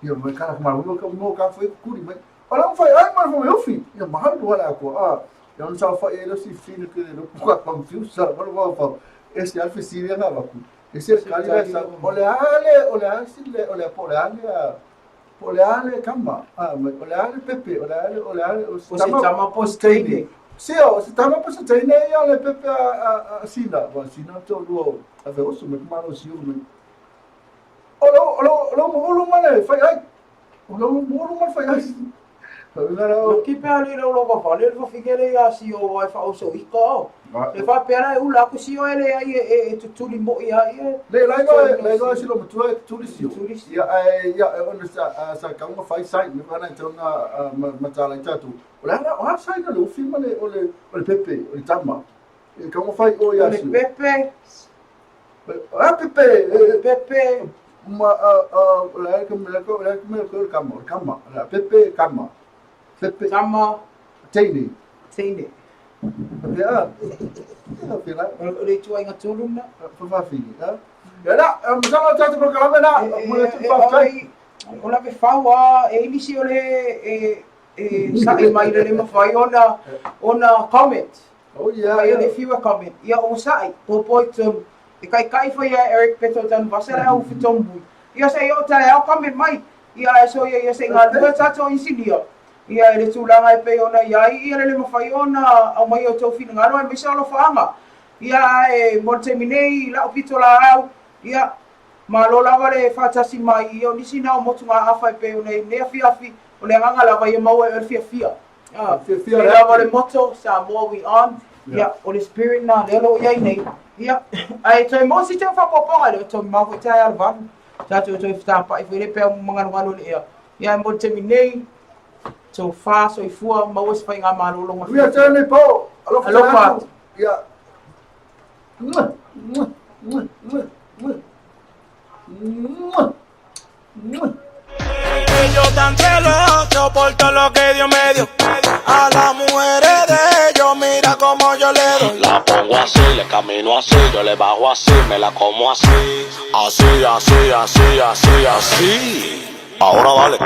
S2: Eu não cara como no ka foi curi mai. Olha um fai ai mal eu fi. Eu mahal do ala ko eu não sabe fai ele se fino que não puka confuse sabe não vou esse alfa siria na vacu. Esse kali essa olha Oleale kama, oleale pepe, oleale
S3: Você chama postene.
S2: Sim, você tava postene e ole pepe a sina, sina todo a ver o sumo como o senhor me. Olo mane, fai ai. Olo mane fai ai.
S3: Que pele não logo vale, ele vai ficar aí assim o vai fazer o seu iko. Ele vai pegar o lá com o senhor ele aí tudo limpo e aí.
S2: Lego se lo tudo isso. Ya onde sa kama fai sai, me vai então na matala tatu. Olha sai na lo filma ole pepe, ole tama. Kama fai o ya
S3: si. Pepe.
S2: Pepe. Olha kama. Pepe kama. Pepe.
S3: Kama.
S2: Teine. Ya. Pela.
S3: Oleh cuai ngatulun na.
S2: Fafafi. Ya dah, misalnya satu program na, mulai tu pakai.
S3: Ola be fawa inisi ole sai mai le ma fai ona comment.
S2: Oh yeah.
S3: Ai le fiwa comment. Ia o sai po poitum. Kai foi Eric Petotan basera au fitombu. Ia sai o tai au comment mai. Ia so ia sai ngal do tato insidia. Ia le tulanga pe ona ia le ma fai ona au mai o Tofi ngalo e misa lo fanga. Ia monteminei la opitola au. Ia malola vale fatasi mai o nisi na motu nga afa pe ona ne afi o le nganga la vai mau e fia. Fia la vale moto sa more we on. Ia o le spirit na le lo ia nei. Ia ai toi mo si te fa popo ale to ma vo tai al van. Tato to fta pa i fere pe mga ngalo le ia. Ia monteminei so fa so ifua mau se fa nga malolo ngo.
S2: Ia tene po. Alo fa. Ia.
S5: Ellos tan celosos por todo lo que Dios me dio. A las mujeres de ellos, mira como yo le doy. La pongo así, le camino así, yo le bajo así, me la como así. Así. Ahora vale.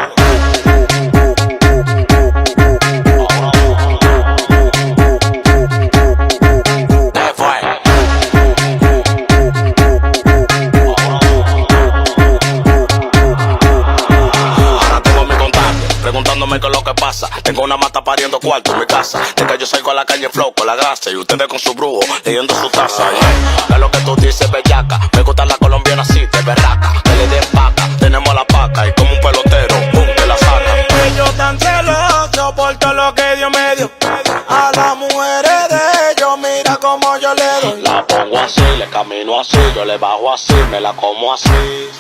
S5: Preguntándome qué es lo que pasa. Tengo una mata pariendo cuarto en mi casa. De que yo salgo a la calle flow con la grasa. Y ustedes con su brujo leyendo su taza. ¿Qué es lo que tú dices, bellaca? Me gusta la colombiana así, de berraca. Que le den paca, tenemos la paca. Y como un pelotero, pum, te la saca. Ellos tan celosos por todo lo que Dios me dio. A las mujeres de ellos, mira como yo le doy. La pongo así, le camino así, yo le bajo así, me la como así.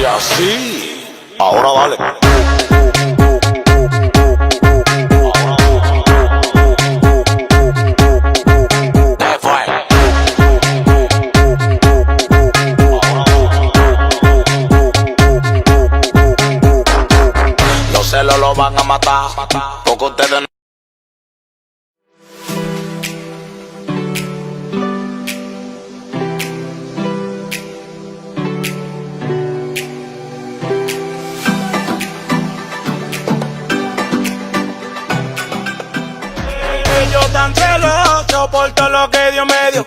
S5: Así. Ahora vale. Los celos lo van a matar, porque ustedes no. Tan celoso por todo lo que Dios me dio.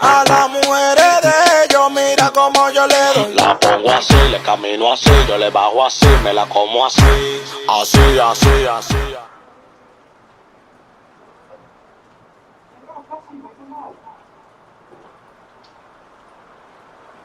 S5: A las mujeres de ellos, mira como yo le doy. La pongo así, le camino así, yo le bajo así, me la como así. Así.